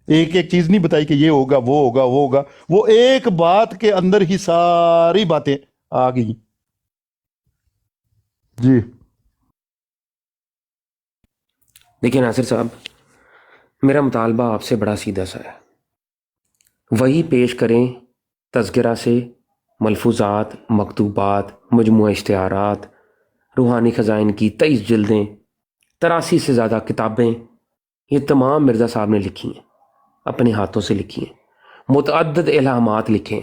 ایک ایک چیز نہیں بتائی کہ یہ ہوگا وہ ہوگا وہ ہوگا، وہ ایک بات کے اندر ہی ساری باتیں آ گئی. جی دیکھیں ناصر صاحب، میرا مطالبہ آپ سے بڑا سیدھا سا ہے. وہی پیش کریں تذکرہ سے، ملفوظات، مکتوبات، مجموعہ اشتہارات، روحانی خزائن کی 23 جلدیں، 83 سے زیادہ کتابیں، یہ تمام مرزا صاحب نے لکھی ہیں، اپنے ہاتھوں سے لکھی ہیں. متعدد الہامات لکھیں.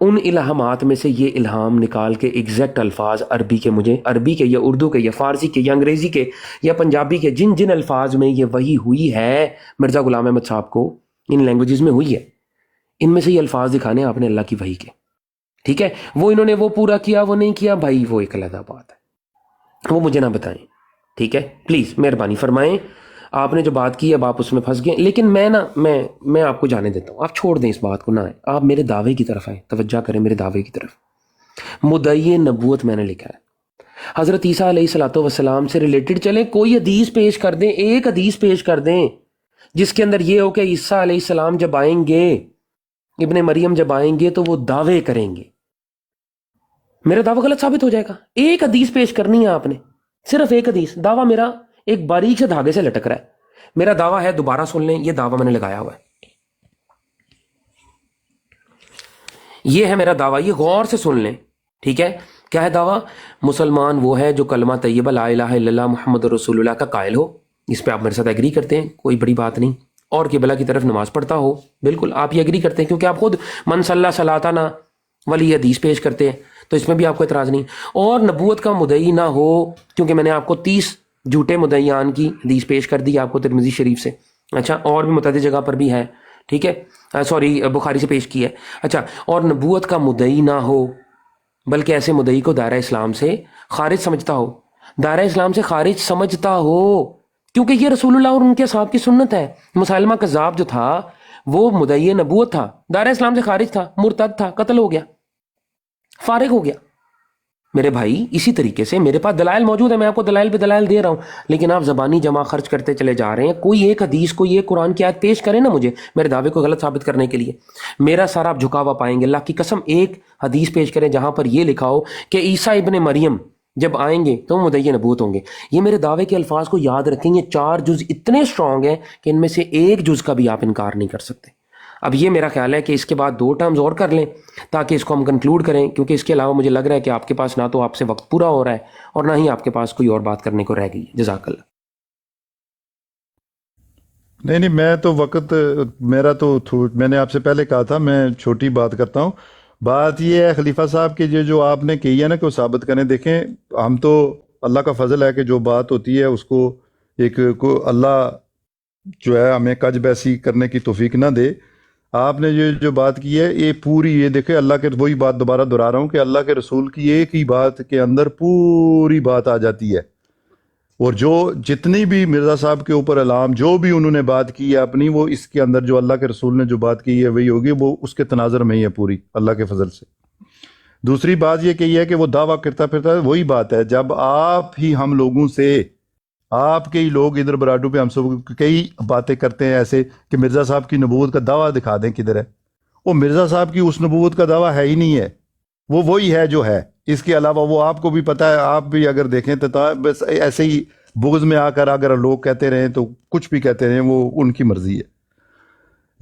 ان الہامات میں سے یہ الہام نکال کے ایگزیکٹ الفاظ عربی کے، مجھے عربی کے یا اردو کے یا فارسی کے یا انگریزی کے یا پنجابی کے، جن جن الفاظ میں یہ وحی ہوئی ہے مرزا غلام احمد صاحب کو، ان لینگویجز میں ہوئی ہے، ان میں سے یہ الفاظ دکھانے آپ نے اللہ کی وحی کے. ٹھیک ہے، وہ انہوں نے وہ پورا کیا وہ نہیں کیا، بھائی وہ ایک علیحدہ بات ہے، وہ مجھے نہ بتائیں. ٹھیک ہے، پلیز مہربانی فرمائیں. آپ نے جو بات کی اب آپ اس میں پھنس گئے، لیکن میں آپ کو جانے دیتا ہوں. آپ چھوڑ دیں اس بات کو، نہ آئیں آپ میرے دعوے کی طرف آئیں، توجہ کریں میرے دعوے کی طرف. مدعی نبوت میں نے لکھا ہے. حضرت عیسیٰ علیہ الصلوۃ والسلام سے ریلیٹڈ چلیں، کوئی حدیث پیش کر دیں، ایک حدیث پیش کر دیں جس کے اندر یہ ہو کہ عیسیٰ علیہ السلام جب آئیں گے، ابن مریم جب آئیں گے تو وہ دعوے کریں گے. میرا دعویٰ غلط ثابت ہو جائے گا. ایک حدیث پیش کرنی ہے آپ نے، صرف ایک حدیث. دعویٰ میرا ایک باریک سے دھاگے سے لٹک رہا ہے. میرا دعویٰ ہے، دوبارہ سن لیں، یہ دعویٰ میں نے لگایا ہوا ہے، یہ ہے میرا دعویٰ، یہ غور سے سن لیں. ٹھیک ہے، کیا ہے دعویٰ؟ مسلمان وہ ہے جو کلمہ طیبہ لا الہ الا اللہ محمد رسول اللہ کا قائل ہو. اس پہ آپ میرے ساتھ ایگری کرتے ہیں، کوئی بڑی بات نہیں. اور قبلہ کی طرف نماز پڑھتا ہو، بالکل آپ یہ ایگری کرتے ہیں کیونکہ آپ خود من صلی صلاتنا والی حدیث پیش کرتے ہیں، تو اس میں بھی آپ کو اعتراض نہیں. اور نبوت کا مدعی نہ ہو، کیونکہ میں نے آپ کو 30 جھوٹے مدعیان کی حدیث پیش کر دی آپ کو ترمذی شریف سے. اچھا، اور بھی متعدد جگہ پر بھی ہے. ٹھیک ہے، سوری بخاری سے پیش کی ہے. اچھا، اور نبوت کا مدعی نہ ہو، بلکہ ایسے مدعی کو دائرہ اسلام سے خارج سمجھتا ہو، دائرہ اسلام سے خارج سمجھتا ہو، کیونکہ یہ رسول اللہ اور ان کے اصحاب کی سنت ہے. مسلمہ کذاب جو تھا وہ مدعی نبوت تھا، دائرہ اسلام سے خارج تھا، مرتد تھا، قتل ہو گیا، فارغ ہو گیا. میرے بھائی اسی طریقے سے میرے پاس دلائل موجود ہیں، میں آپ کو دلائل پہ دلائل دے رہا ہوں، لیکن آپ زبانی جمع خرچ کرتے چلے جا رہے ہیں. کوئی ایک حدیث، کوئی ایک قرآن کی آیت پیش کریں نا مجھے میرے دعوے کو غلط ثابت کرنے کے لیے. میرا سارا آپ جھکا ہوا پائیں گے، اللہ کی قسم. ایک حدیث پیش کریں جہاں پر یہ لکھا ہو کہ عیسیٰ ابن مریم جب آئیں گے تو مدعی نبوت ہوں گے. یہ میرے دعوے کے الفاظ کو یاد رکھیں. یہ 4 جز اتنے اسٹرانگ ہیں کہ ان میں سے ایک جز کا بھی آپ انکار نہیں کر سکتے. اب یہ میرا خیال ہے کہ اس کے بعد 2 ٹرمز اور کر لیں تاکہ اس کو ہم کنکلوڈ کریں، کیونکہ اس کے علاوہ مجھے لگ رہا ہے کہ آپ کے پاس نہ تو آپ سے وقت پورا ہو رہا ہے اور نہ ہی آپ کے پاس کوئی اور بات کرنے کو رہ گئی. جزاک اللہ. نہیں، میں تو وقت میرا تو میں نے آپ سے پہلے کہا تھا میں چھوٹی بات کرتا ہوں. بات یہ ہے خلیفہ صاحب کہ جو آپ نے کہی ہے نا کہ وہ ثابت کریں. دیکھیں ہم تو اللہ کا فضل ہے کہ جو بات ہوتی ہے اس کو اللہ جو ہے ہمیں کج بیسی کرنے کی توفیق نہ دے. آپ نے جو بات کی ہے یہ پوری، یہ دیکھیں اللہ کے، وہی بات دوبارہ دہرا رہا ہوں کہ اللہ کے رسول کی ایک ہی بات کے اندر پوری بات آ جاتی ہے. اور جو جتنی بھی مرزا صاحب کے اوپر الہام جو بھی انہوں نے بات کی ہے اپنی، وہ اس کے اندر جو اللہ کے رسول نے جو بات کی ہے وہی ہوگی، وہ اس کے تناظر میں ہی ہے پوری اللہ کے فضل سے. دوسری بات یہ کہی ہے کہ وہ دعویٰ کرتا پھرتا ہے، وہی بات ہے جب آپ ہی ہم لوگوں سے، آپ کے ہی لوگ ادھر براڈو پہ ہم سب کئی باتیں کرتے ہیں ایسے کہ مرزا صاحب کی نبوت کا دعویٰ دکھا دیں کدھر ہے. وہ مرزا صاحب کی اس نبوت کا دعویٰ ہے ہی نہیں ہے، وہ وہی ہے جو ہے. اس کے علاوہ وہ آپ کو بھی پتہ ہے، آپ بھی اگر دیکھیں تو بس ایسے ہی بغض میں آ کر اگر لوگ کہتے رہیں تو کچھ بھی کہتے رہیں، وہ ان کی مرضی ہے.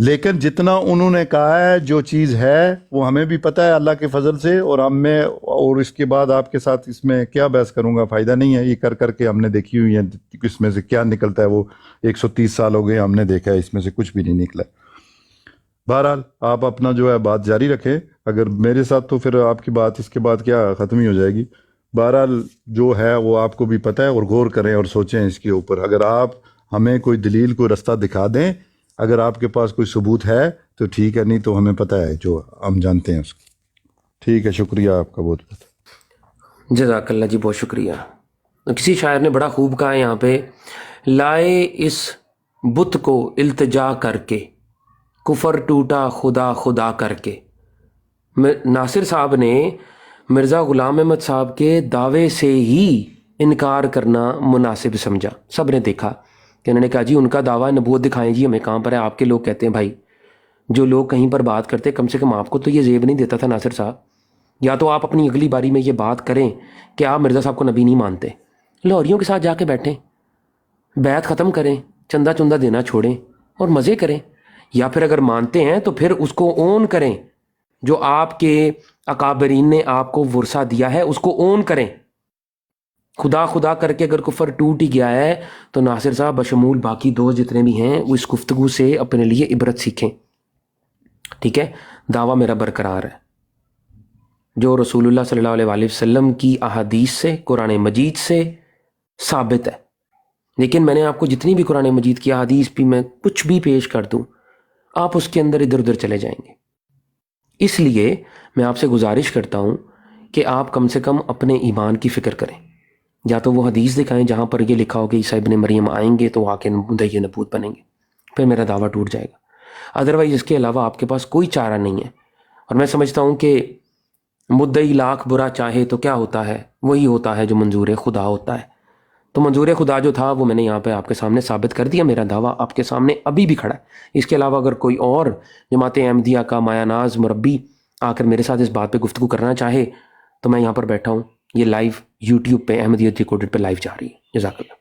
لیکن جتنا انہوں نے کہا ہے جو چیز ہے وہ ہمیں بھی پتہ ہے اللہ کے فضل سے، اور ہم میں، اور اس کے بعد آپ کے ساتھ اس میں کیا بحث کروں گا، فائدہ نہیں ہے، یہ کر کر کے ہم نے دیکھی ہوئی ہے، اس میں سے کیا نکلتا ہے، وہ 130 سال ہو گئے ہم نے دیکھا ہے، اس میں سے کچھ بھی نہیں نکلا۔ بہرحال آپ اپنا جو ہے بات جاری رکھیں، اگر میرے ساتھ تو پھر آپ کی بات اس کے بعد کیا ختم ہی ہو جائے گی۔ بہرحال جو ہے وہ آپ کو بھی پتہ ہے، اور غور کریں اور سوچیں اس کے اوپر۔ اگر آپ ہمیں کوئی دلیل، کوئی رستہ دکھا دیں، اگر آپ کے پاس کوئی ثبوت ہے تو ٹھیک ہے، نہیں تو ہمیں پتہ ہے جو ہم جانتے ہیں اس کو۔ ٹھیک ہے، شکریہ آپ کا بہت بہت۔ جزاک اللہ جی، بہت شکریہ۔ کسی شاعر نے بڑا خوب کہا ہے یہاں پہ، لائے اس بت کو التجا کر کے، کفر ٹوٹا خدا خدا کر کے۔ ناصر صاحب نے مرزا غلام احمد صاحب کے دعوے سے ہی انکار کرنا مناسب سمجھا۔ سب نے دیکھا کہ انہوں نے کہا جی ان کا دعویٰ نبوت دکھائیں جی ہمیں کہاں پر ہے۔ آپ کے لوگ کہتے ہیں بھائی جو لوگ کہیں پر بات کرتے کم سے کم آپ کو تو یہ زیب نہیں دیتا تھا ناصر صاحب، یا تو آپ اپنی اگلی باری میں یہ بات کریں کہ آپ مرزا صاحب کو نبی نہیں مانتے، لاہوریوں کے ساتھ جا کے بیٹھیں، بیعت ختم کریں، چندہ چندہ دینا چھوڑیں اور مزے کریں، یا پھر اگر مانتے ہیں تو پھر اس کو اون کریں، جو آپ کے اکابرین نے آپ کو ورثہ دیا ہے اس کو اون کریں۔ خدا خدا کر کے اگر کفر ٹوٹ ہی گیا ہے تو ناصر صاحب بشمول باقی دوست جتنے بھی ہیں وہ اس گفتگو سے اپنے لیے عبرت سیکھیں۔ ٹھیک ہے، دعویٰ میرا برقرار ہے، جو رسول اللہ صلی اللہ علیہ وآلہ وسلم کی احادیث سے، قرآن مجید سے ثابت ہے۔ لیکن میں نے آپ کو جتنی بھی قرآن مجید کی احادیث بھی میں کچھ بھی پیش کر دوں، آپ اس کے اندر ادھر ادھر چلے جائیں گے۔ اس لیے میں آپ سے گزارش کرتا ہوں کہ آپ کم سے کم اپنے ایمان کی فکر کریں، یا تو وہ حدیث دکھائیں جہاں پر یہ لکھا ہو کہ عیسیٰ ابن مریم آئیں گے تو آ کے مدعی نبوت بنیں گے، پھر میرا دعویٰ ٹوٹ جائے گا۔ ادروائز اس کے علاوہ آپ کے پاس کوئی چارہ نہیں ہے۔ اور میں سمجھتا ہوں کہ مدعی لاکھ برا چاہے تو کیا ہوتا ہے، وہی ہوتا ہے جو منظور خدا ہوتا ہے۔ تو منظور خدا جو تھا وہ میں نے یہاں پہ آپ کے سامنے ثابت کر دیا، میرا دعویٰ آپ کے سامنے ابھی بھی کھڑا ہے۔ اس کے علاوہ اگر کوئی اور جماعت احمدیہ کا مایا ناز مربی آ کر میرے ساتھ اس بات پہ گفتگو کرنا چاہے تو میں یہاں پر بیٹھا ہوں، یہ لائیو یوٹیوب پہ احمدیت ریکارڈڈ پہ لائیو جا رہی ہے۔ جزاک اللہ۔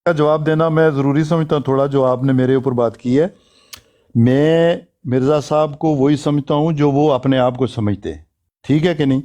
کا جواب دینا میں ضروری سمجھتا ہوں، تھوڑا جو آپ نے میرے اوپر بات کی ہے، میں مرزا صاحب کو وہی سمجھتا ہوں جو وہ اپنے آپ کو سمجھتے ہیں، ٹھیک ہے کہ نہیں؟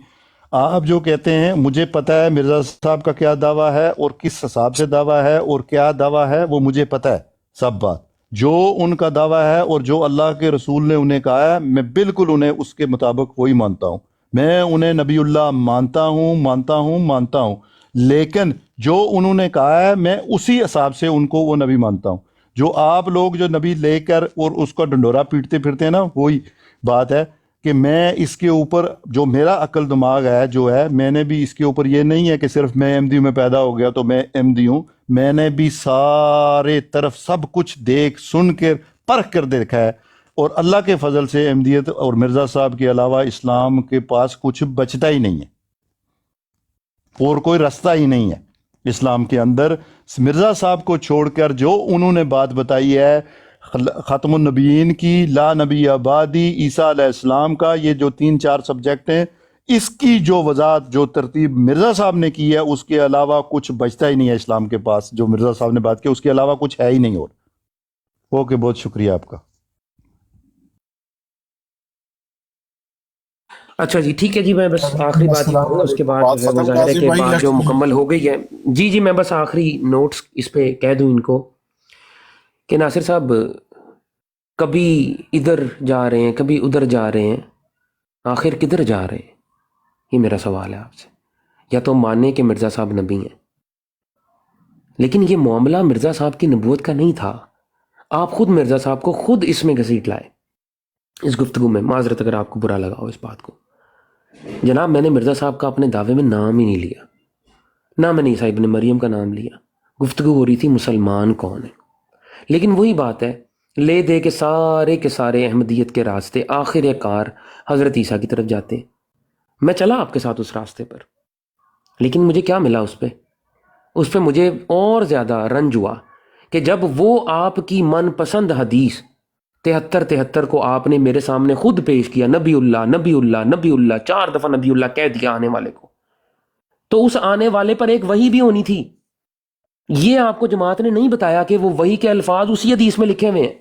آپ جو کہتے ہیں مجھے پتہ ہے مرزا صاحب کا کیا دعویٰ ہے اور کس حساب سے دعویٰ ہے اور کیا دعویٰ ہے، وہ مجھے پتہ ہے سب بات، جو ان کا دعویٰ ہے اور جو اللہ کے رسول نے انہیں کہا ہے میں بالکل انہیں اس کے مطابق وہی مانتا ہوں۔ میں انہیں نبی اللہ مانتا ہوں، لیکن جو انہوں نے کہا ہے میں اسی حساب سے ان کو وہ نبی مانتا ہوں۔ جو آپ لوگ جو نبی لے کر اور اس کا ڈنڈورا پیٹتے پھرتے ہیں نا، وہی بات ہے کہ میں اس کے اوپر جو میرا عقل دماغ ہے جو ہے، میں نے بھی اس کے اوپر، یہ نہیں ہے کہ صرف میں احمدی میں پیدا ہو گیا تو میں احمدی ہوں، میں نے بھی سارے طرف سب کچھ دیکھ سن کر پرکھ کر دیکھا ہے، اور اللہ کے فضل سے احمدیت اور مرزا صاحب کے علاوہ اسلام کے پاس کچھ بچتا ہی نہیں ہے، اور کوئی رستہ ہی نہیں ہے اسلام کے اندر۔ مرزا صاحب کو چھوڑ کر جو انہوں نے بات بتائی ہے ختم النبیین کی، لا نبی آبادی، عیسیٰ علیہ السلام کا، یہ جو 3-4 سبجیکٹ ہیں، اس کی جو وضاحت، جو ترتیب مرزا صاحب نے کی ہے، اس کے علاوہ کچھ بچتا ہی نہیں ہے اسلام کے پاس۔ جو مرزا صاحب نے بات کی اس کے علاوہ کچھ ہے ہی نہیں۔ اور اوکے، بہت شکریہ آپ کا۔ اچھا جی، ٹھیک ہے جی، میں بس آخری بات ہی کروں گا، اس کے بعد جو ہے وہ ظاہر ہے کہ بات جو مکمل ہو گئی ہے۔ جی میں بس آخری نوٹس اس پہ کہہ دوں ان کو کہ ناصر صاحب کبھی ادھر جا رہے ہیں کبھی ادھر جا رہے ہیں، آخر کدھر جا رہے ہیں؟ یہ میرا سوال ہے آپ سے۔ یا تو مانیں کہ مرزا صاحب نبی ہیں، لیکن یہ معاملہ مرزا صاحب کی نبوت کا نہیں تھا۔ آپ خود مرزا صاحب کو خود اس میں گھسیٹ لائے اس گفتگو میں۔ معذرت اگر آپ کو برا لگا ہو اس بات کو، جناب میں نے مرزا صاحب کا اپنے دعوے میں نام ہی نہیں لیا، نہ میں نے عیسیٰ ابن مریم کا نام لیا۔ گفتگو ہو رہی تھی مسلمان کون ہے، لیکن وہی بات ہے، لے دے کے سارے احمدیت کے راستے آخر کار حضرت عیسیٰ کی طرف جاتے ہیں۔ میں چلا آپ کے ساتھ اس راستے پر، لیکن مجھے کیا ملا اس پہ مجھے اور زیادہ رنج ہوا کہ جب وہ آپ کی من پسند حدیث 73 کو آپ نے میرے سامنے خود پیش کیا، نبی اللہ نبی اللہ نبی اللہ، 4 دفعہ نبی اللہ کہہ دیا آنے والے کو، تو اس آنے والے پر ایک وحی بھی ہونی تھی۔ یہ آپ کو جماعت نے نہیں بتایا کہ وہ وحی کے الفاظ اسی حدیث میں لکھے ہوئے ہیں۔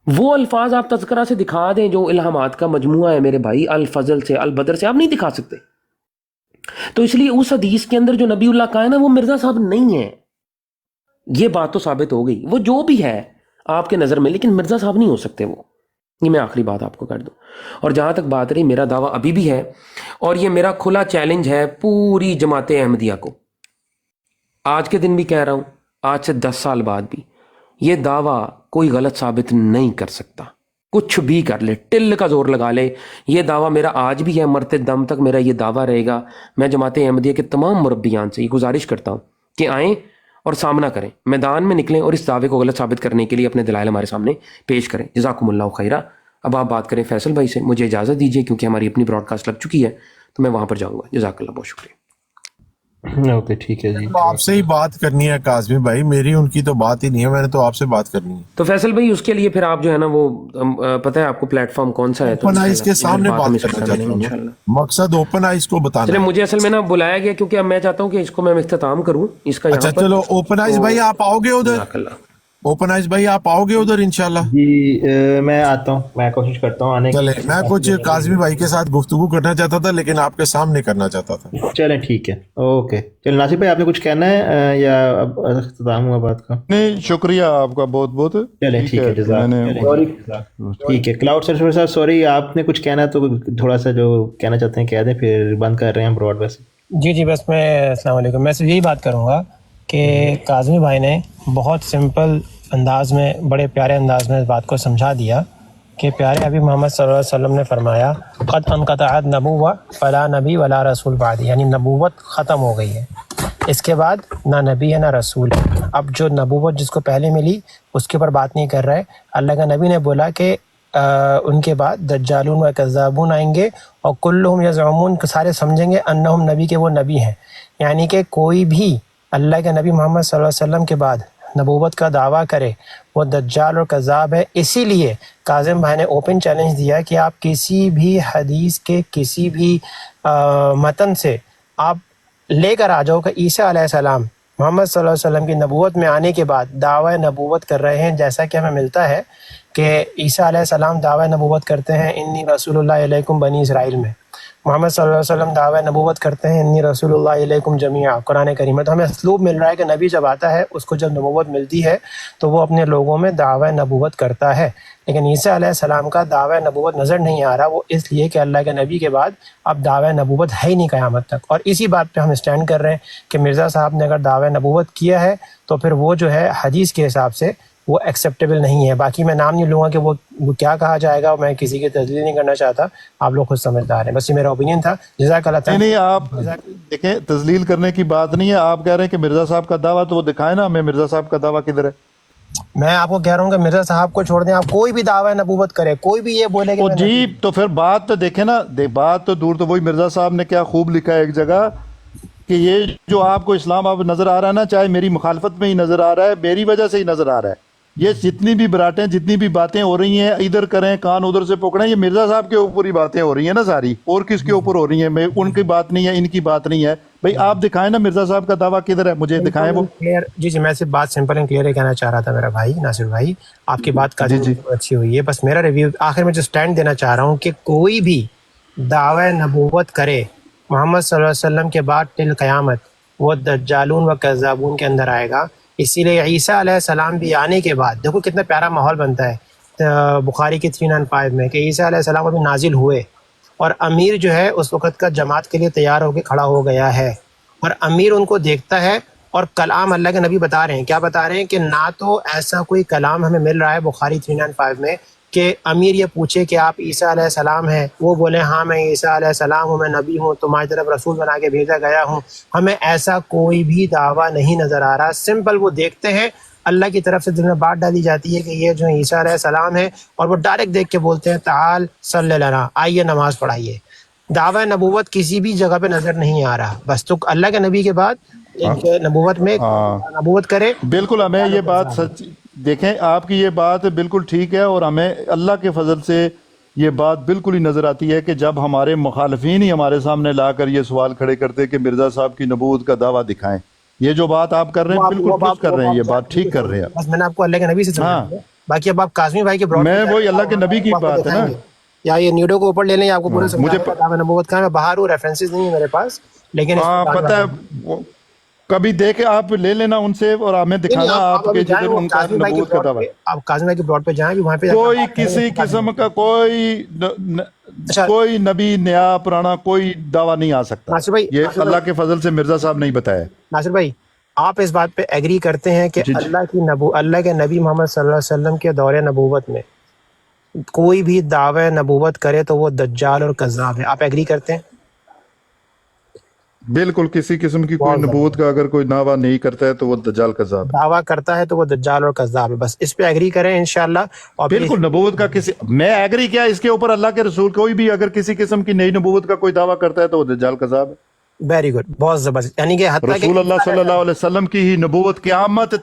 وہ الفاظ آپ تذکرہ سے دکھا دیں جو الہامات کا مجموعہ ہے میرے بھائی، الفضل سے البدر سے، آپ نہیں دکھا سکتے. تو اس لیے اس حدیث کے اندر جو نبی اللہ کا ہے نا وہ مرزا صاحب نہیں ہے. یہ بات تو ثابت ہو گئی، وہ جو بھی ہے آپ کے نظر میں، لیکن مرزا صاحب نہیں ہو سکتے وہ. یہ میں آخری بات آپ کو کر دوں. اور جہاں تک بات رہی، میرا دعویٰ ابھی بھی ہے، اور یہ میرا کھلا چیلنج ہے پوری جماعت احمدیہ کو. آج کے دن بھی کہہ رہا ہوں، آج سے 10 سال بعد بھی یہ دعویٰ کوئی غلط ثابت نہیں کر سکتا. کچھ بھی کر لے، ٹل کا زور لگا لے، یہ دعویٰ میرا آج بھی ہے، مرتے دم تک میرا یہ دعویٰ رہے گا. میں جماعت احمدیہ کے تمام مربیان سے یہ گزارش کرتا ہوں کہ آئیں اور سامنا کریں، میدان میں نکلیں اور اس دعوے کو غلط ثابت کرنے کے لیے اپنے دلائل ہمارے سامنے پیش کریں. جزاکم اللہ خیرہ. اب آپ بات کریں فیصل بھائی سے. مجھے اجازت دیجیے کیونکہ ہماری اپنی براڈ کاسٹ لگ چکی ہے، تو میں وہاں پر جاؤں گا. جزاک اللہ، بہت شکریہ. اوکے ٹھیک ہے جی. تو آپ سے ہی بات کرنی ہے کاظمی بھائی، میری ان کی تو بات ہی نہیں ہے، میں نے تو آپ سے بات کرنی ہے. تو فیصل بھائی اس کے لیے پھر آپ جو ہے نا وہ پتہ ہے آپ کو پلیٹ فارم کون سا ہے، تو اوپن آئیز کے سامنے بات کرنا چاہتا ہوں، مقصد اوپن آئیز کو بتانا چلے. ہے. مجھے اصل میں نا بلایا گیا کیونکہ اب میں چاہتا ہوں کہ اس کو میں اختتام کروں اس کا اچھا یہاں پر. چلو اوپن آئیز بھائی آپ آؤ گے ادھر؟ جزاک اللہ. اوپن آئیز بھائی آپ آؤ گے ادھر انشاءاللہ؟ جی میں آتا ہوں، میں کوشش کرتا ہوں آنے کی. چلے، میں کچھ کاظمی بھائی کے ساتھ گفتگو کرنا چاہتا تھا لیکن آپ کے سامنے کرنا چاہتا تھا. چلیں ٹھیک ہے، اوکے. چلیں ناصر بھائی آپ نے کچھ کہنا ہے یا اب اختتام ہوا بات کا؟ نہیں، شکریہ آپ کا بہت بہت. چلیں ٹھیک ہے، جزاک. ٹھیک ہے کلاؤڈ سرفر صاحب، سوری آپ نے کچھ کہنا ہے تو تھوڑا سا جو کہنا چاہتے ہیں کہہ دیں، پھر بند کر رہے ہیں براڈ. ویسے جی بس میں السلام علیکم، میں صرف یہی بات کروں گا کہ کاظمی بھائی نے بہت سمپل انداز میں، بڑے پیارے انداز میں اس بات کو سمجھا دیا کہ پیارے حبیب محمد صلی اللہ علیہ وسلم نے فرمایا قد انقطعت نبوہ فلا نبی ولا رسول بعد، یعنی نبوت ختم ہو گئی ہے، اس کے بعد نہ نبی ہے نہ رسول ہے. اب جو نبوت جس کو پہلے ملی اس کے اوپر بات نہیں کر رہے. اللہ کا نبی نے بولا کہ ان کے بعد دجالون و کذابون آئیں گے اور کلہم یزعمون، سارے سمجھیں گے انہم نبی کے وہ نبی ہیں، یعنی کہ کوئی بھی اللہ کے نبی محمد صلی اللہ علیہ وسلم کے بعد نبوت کا دعویٰ کرے وہ دجال اور کذاب ہے. اسی لیے کاظم بھائی نے اوپن چیلنج دیا کہ آپ کسی بھی حدیث کے کسی بھی متن سے آپ لے کر آ جاؤ کہ عیسیٰ علیہ السلام محمد صلی اللہ علیہ وسلم کی نبوت میں آنے کے بعد دعوی نبوت کر رہے ہیں، جیسا کہ ہمیں ملتا ہے کہ عیسیٰ علیہ السلام دعوی نبوت کرتے ہیں انی رسول اللہ علیکم بنی اسرائیل میں، محمد صلی اللہ علیہ وسلم دعوی نبوت کرتے ہیں انی رسول اللہ علیکم جمیعا قرآن کریم میں. تو ہمیں اسلوب مل رہا ہے کہ نبی جب آتا ہے اس کو جب نبوت ملتی ہے تو وہ اپنے لوگوں میں دعوی نبوت کرتا ہے. لیکن عیسیٰ علیہ السلام کا دعوی نبوت نظر نہیں آ رہا، وہ اس لیے کہ اللہ کے نبی کے بعد اب دعوی نبوت ہے ہی نہیں قیامت تک. اور اسی بات پہ ہم اسٹینڈ کر رہے ہیں کہ مرزا صاحب نے اگر دعوی نبوت کیا ہے تو پھر وہ جو ہے حدیث کے حساب سے وہ ایکسیپٹیبل نہیں ہے. باقی میں نام نہیں لوں گا کہ وہ کیا کہا جائے گا، میں کسی کی تجلیل نہیں کرنا چاہتا، آپ لوگ خود سمجھدار ہیں. بس یہ میرا اوپینین تھا. جزاک اللہ تعالیٰ. نہیں آپ دیکھیں، تذلیل کرنے کی بات نہیں ہے. آپ کہہ رہے ہیں کہ مرزا صاحب کا دعویٰ، تو وہ دکھائیں نا ہمیں مرزا صاحب کا دعویٰ کدھر ہے. میں آپ کو کہہ رہا ہوں کہ مرزا صاحب کو چھوڑ دیں، آپ کوئی بھی دعوی نبوت کرے، کوئی بھی یہ بولے کہ جی تو پھر بات تو دیکھیں نا، بات تو دور، تو وہی مرزا صاحب نے کیا خوب لکھا ہے ایک جگہ کہ یہ جو آپ کو اسلام اب نظر آ رہا ہے نا، چاہے میری مخالفت میں ہی نظر آ رہا ہے، میری وجہ سے ہی نظر آ رہا ہے. یہ جتنی بھی براٹیں، جتنی بھی باتیں ہو رہی ہیں، ادھر کریں کان ادھر سے پکڑیں، یہ مرزا صاحب کے اوپر ہی باتیں ہو رہی ہیں نا ساری، اور کس کے اوپر ہو رہی ہیں؟ میں ان کی بات نہیں ہے، ان کی بات نہیں ہے. بھائی آپ دکھائیں نا مرزا صاحب کا دعویٰ کدھر ہے، مجھے دکھائیں وہ. جی میں صرف بات سمپل اینڈ کلیئر کہنا چاہ رہا تھا میرا بھائی ناصر بھائی، آپ کی بات کا اچھی ہوئی ہے. بس میرا ریویو آخر میں جو سٹینڈ دینا چاہ رہا ہوں کہ کوئی بھی دعوی نبوت کرے محمد صلی اللہ علیہ وسلم کے بعد ٹل قیامت وہ دجالون و کذابون کے اندر آئے گا. اسی لیے عیسیٰ علیہ السلام بھی آنے کے بعد دیکھو کتنا پیارا ماحول بنتا ہے بخاری کی 395 میں کہ عیسیٰ علیہ السلام ابھی نازل ہوئے اور امیر جو ہے اس وقت کا جماعت کے لیے تیار ہو کے کھڑا ہو گیا ہے، اور امیر ان کو دیکھتا ہے اور کلام اللہ کے نبی بتا رہے ہیں. کیا بتا رہے ہیں؟ کہ نہ تو ایسا کوئی کلام ہمیں مل رہا ہے بخاری 395 میں کہ امیر یہ پوچھے کہ آپ عیسیٰ علیہ السلام ہیں، وہ بولے ہاں میں عیسیٰ علیہ السلام ہوں، میں نبی ہوں، تمہاری طرف رسول بنا کے بھیجا گیا ہوں. ہمیں ایسا کوئی بھی دعویٰ نہیں نظر آ رہا. سمپل وہ دیکھتے ہیں، اللہ کی طرف سے دل میں بات ڈالی جاتی ہے کہ یہ جو عیسیٰ علیہ السلام ہے، اور وہ ڈائریکٹ دیکھ کے بولتے ہیں تعال صلی لنا، آئیے نماز پڑھائیے. دعوی نبوت کسی بھی جگہ پہ نظر نہیں آ رہا. بس تو اللہ کے نبی کے بعد نبوت میں نبوت کرے. بالکل ہمیں یہ بات سچ دیکھیں، آپ کی یہ بات بالکل ٹھیک ہے، اور ہمیں اللہ کے فضل سے یہ بات بالکل ہی نظر آتی ہے کہ جب ہمارے مخالفین ہی ہمارے سامنے لا کر یہ سوال کھڑے کرتے کہ مرزا صاحب کی نبوت کا دعویٰ دکھائیں. یہ جو بات آپ کر رہے ہیں بالکل درست کر رہے ہیں، یہ بات ٹھیک کر رہے ہیں. بس میں نے آپ کو اللہ کے نبی سے باقی اب آپ کاظمی بھائی کے میں وہی اللہ کے نبی کی بات ہے نا، یا یہ نیڈو کو اوپر لے لیں یا آپ کو پورے مجھے دعوی نبوت کا ہے. میں باہر ہوں، ریفرنسز نہیں ہے میرے پاس، لیکن ہاں پتہ ہے، کبھی دیکھ آپ لے لینا ان سے اور ہمیں دکھانا آپ کے جدھر ان کا نبوت کا دعویٰ. آپ کاظمی بھائی کے بلاٹ پہ جائیں، وہاں پہ کوئی کسی قسم کا کوئی نبی نیا پرانا کوئی دعویٰ نہیں آ سکتا. ناصر بھائی، یہ اللہ کے فضل سے مرزا صاحب نہیں بتایا. ناصر بھائی آپ اس بات پہ ایگری کرتے ہیں کہ اللہ کے نبی محمد صلی اللہ علیہ وسلم کے دور نبوت میں کوئی بھی دعوی نبوت کرے تو وہ دجال اور کذاب ہے؟ آپ ایگری کرتے ہیں؟ بالکل، کسی قسم کی کوئی نبوت کا اگر کوئی دعویٰ نہیں کرتا ہے تو وہ دجال کذاب ہے. دعویٰ کرتا ہے تو وہ دجال اور کذاب ہے، بس اس پہ ایگری کریں انشاءاللہ. اور بالکل نبوت کا کسی، میں ایگری کیا اس کے اوپر، اللہ کے رسول کوئی بھی اگر کسی قسم کی نئی نبوت کا کوئی دعویٰ کرتا ہے تو وہ دجال کذاب ہے. ویری گڈ، بہت زبردست. یعنی کہ رسول اللہ صلی اللہ علیہ وسلم کی ہی نبوت قیامت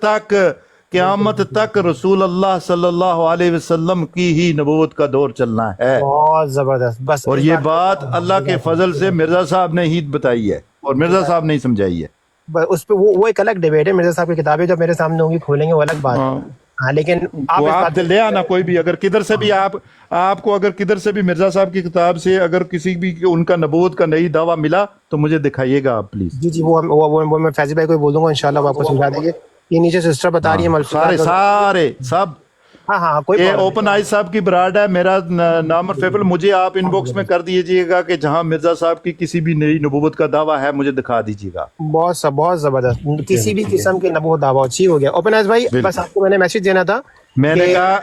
تک رسول اللہ صلی اللہ علیہ وسلم کی ہی نبوت کا دور چلنا ہے. بہت زبردست. بس اور یہ بات اللہ کے فضل سے مرزا صاحب نے ہی بتائی ہے اور مرزا صاحب نے ہی سمجھائی ہے. اس پہ وہ ایک الگ ڈیبیٹ ہے. مرزا صاحب کی کتابیں جب میرے سامنے ہوں گی کھولیں گے وہ الگ بات ہے. ہاں لیکن آپ لے آنا کوئی بھی، اگر کدھر سے بھی آپ کو اگر کدھر سے بھی مرزا صاحب کی کتاب سے اگر کسی بھی ان کا نبوت کا نئی دعویٰ ملا تو مجھے دکھائیے گا آپ پلیز. جی وہ میں فیضی بھائی کو بول دوں گا انشاءاللہ، وہ آپ کو سمجھا دیں گے. یہ نیچے سسٹر بتا رہی ہے سارے سب. ہاں کوئی اوپن آئی صاحب کی براد ہے، میرا نام اور فیفل، مجھے آپ ان باکس میں کر دیجئے گا کہ جہاں مرزا صاحب کی کسی بھی نئی نبوت کا دعویٰ ہے مجے دکھا دیجئے گا. بہت زبردست. کسی بھی قسم کے نبوت دعویٰ ٹھیک ہو گیا. اوپن آئز بھائی بس آپ کو میں نے میسج دینا تھا، میں نے کہا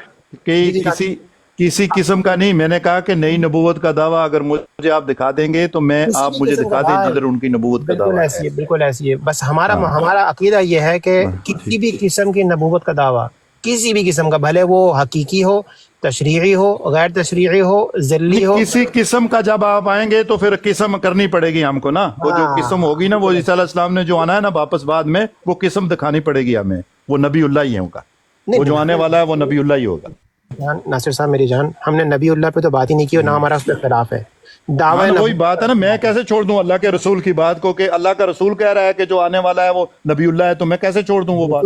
کہ کسی قسم کا نہیں، میں نے کہا کہ نئی نبوت کا دعویٰ اگر مجھے آپ دکھا دیں گے تو میں آپ مجھے دکھا دیں جدھر ان کی نبوت کا دعویٰ ہے. بالکل ایسی ہے. بس ہمارا عقیدہ یہ ہے کہ کسی بھی قسم کی نبوت کا دعویٰ، کسی بھی قسم کا، بھلے وہ حقیقی ہو، تشریعی ہو، غیر تشریعی ہو، ذلی ہو، کسی قسم کا جب آپ آئیں گے تو پھر قسم کرنی پڑے گی ہم کو نا. وہ جو قسم ہوگی نا، وہ عیسیٰ علیہ السلام نے جو آنا ہے نا واپس بعد میں، وہ قسم دکھانی پڑے گی ہمیں. وہ نبی اللہ ہی ہوگا، وہ جو آنے والا ہے وہ نبی اللہ ہی ہوگا. ناصر صاحب میری جان، ہم نے نبی اللہ پہ تو بات ہی نہیں کی اور نہ ہمارا اس پہ اختلاف ہے. وہی بات ہے نا، میں کیسے چھوڑ دوں اللہ کے رسول کی بات کو کہ اللہ کا رسول کہہ رہا ہے کہ جو آنے والا ہے وہ نبی اللہ ہے، تو میں کیسے چھوڑ دوں وہ بات.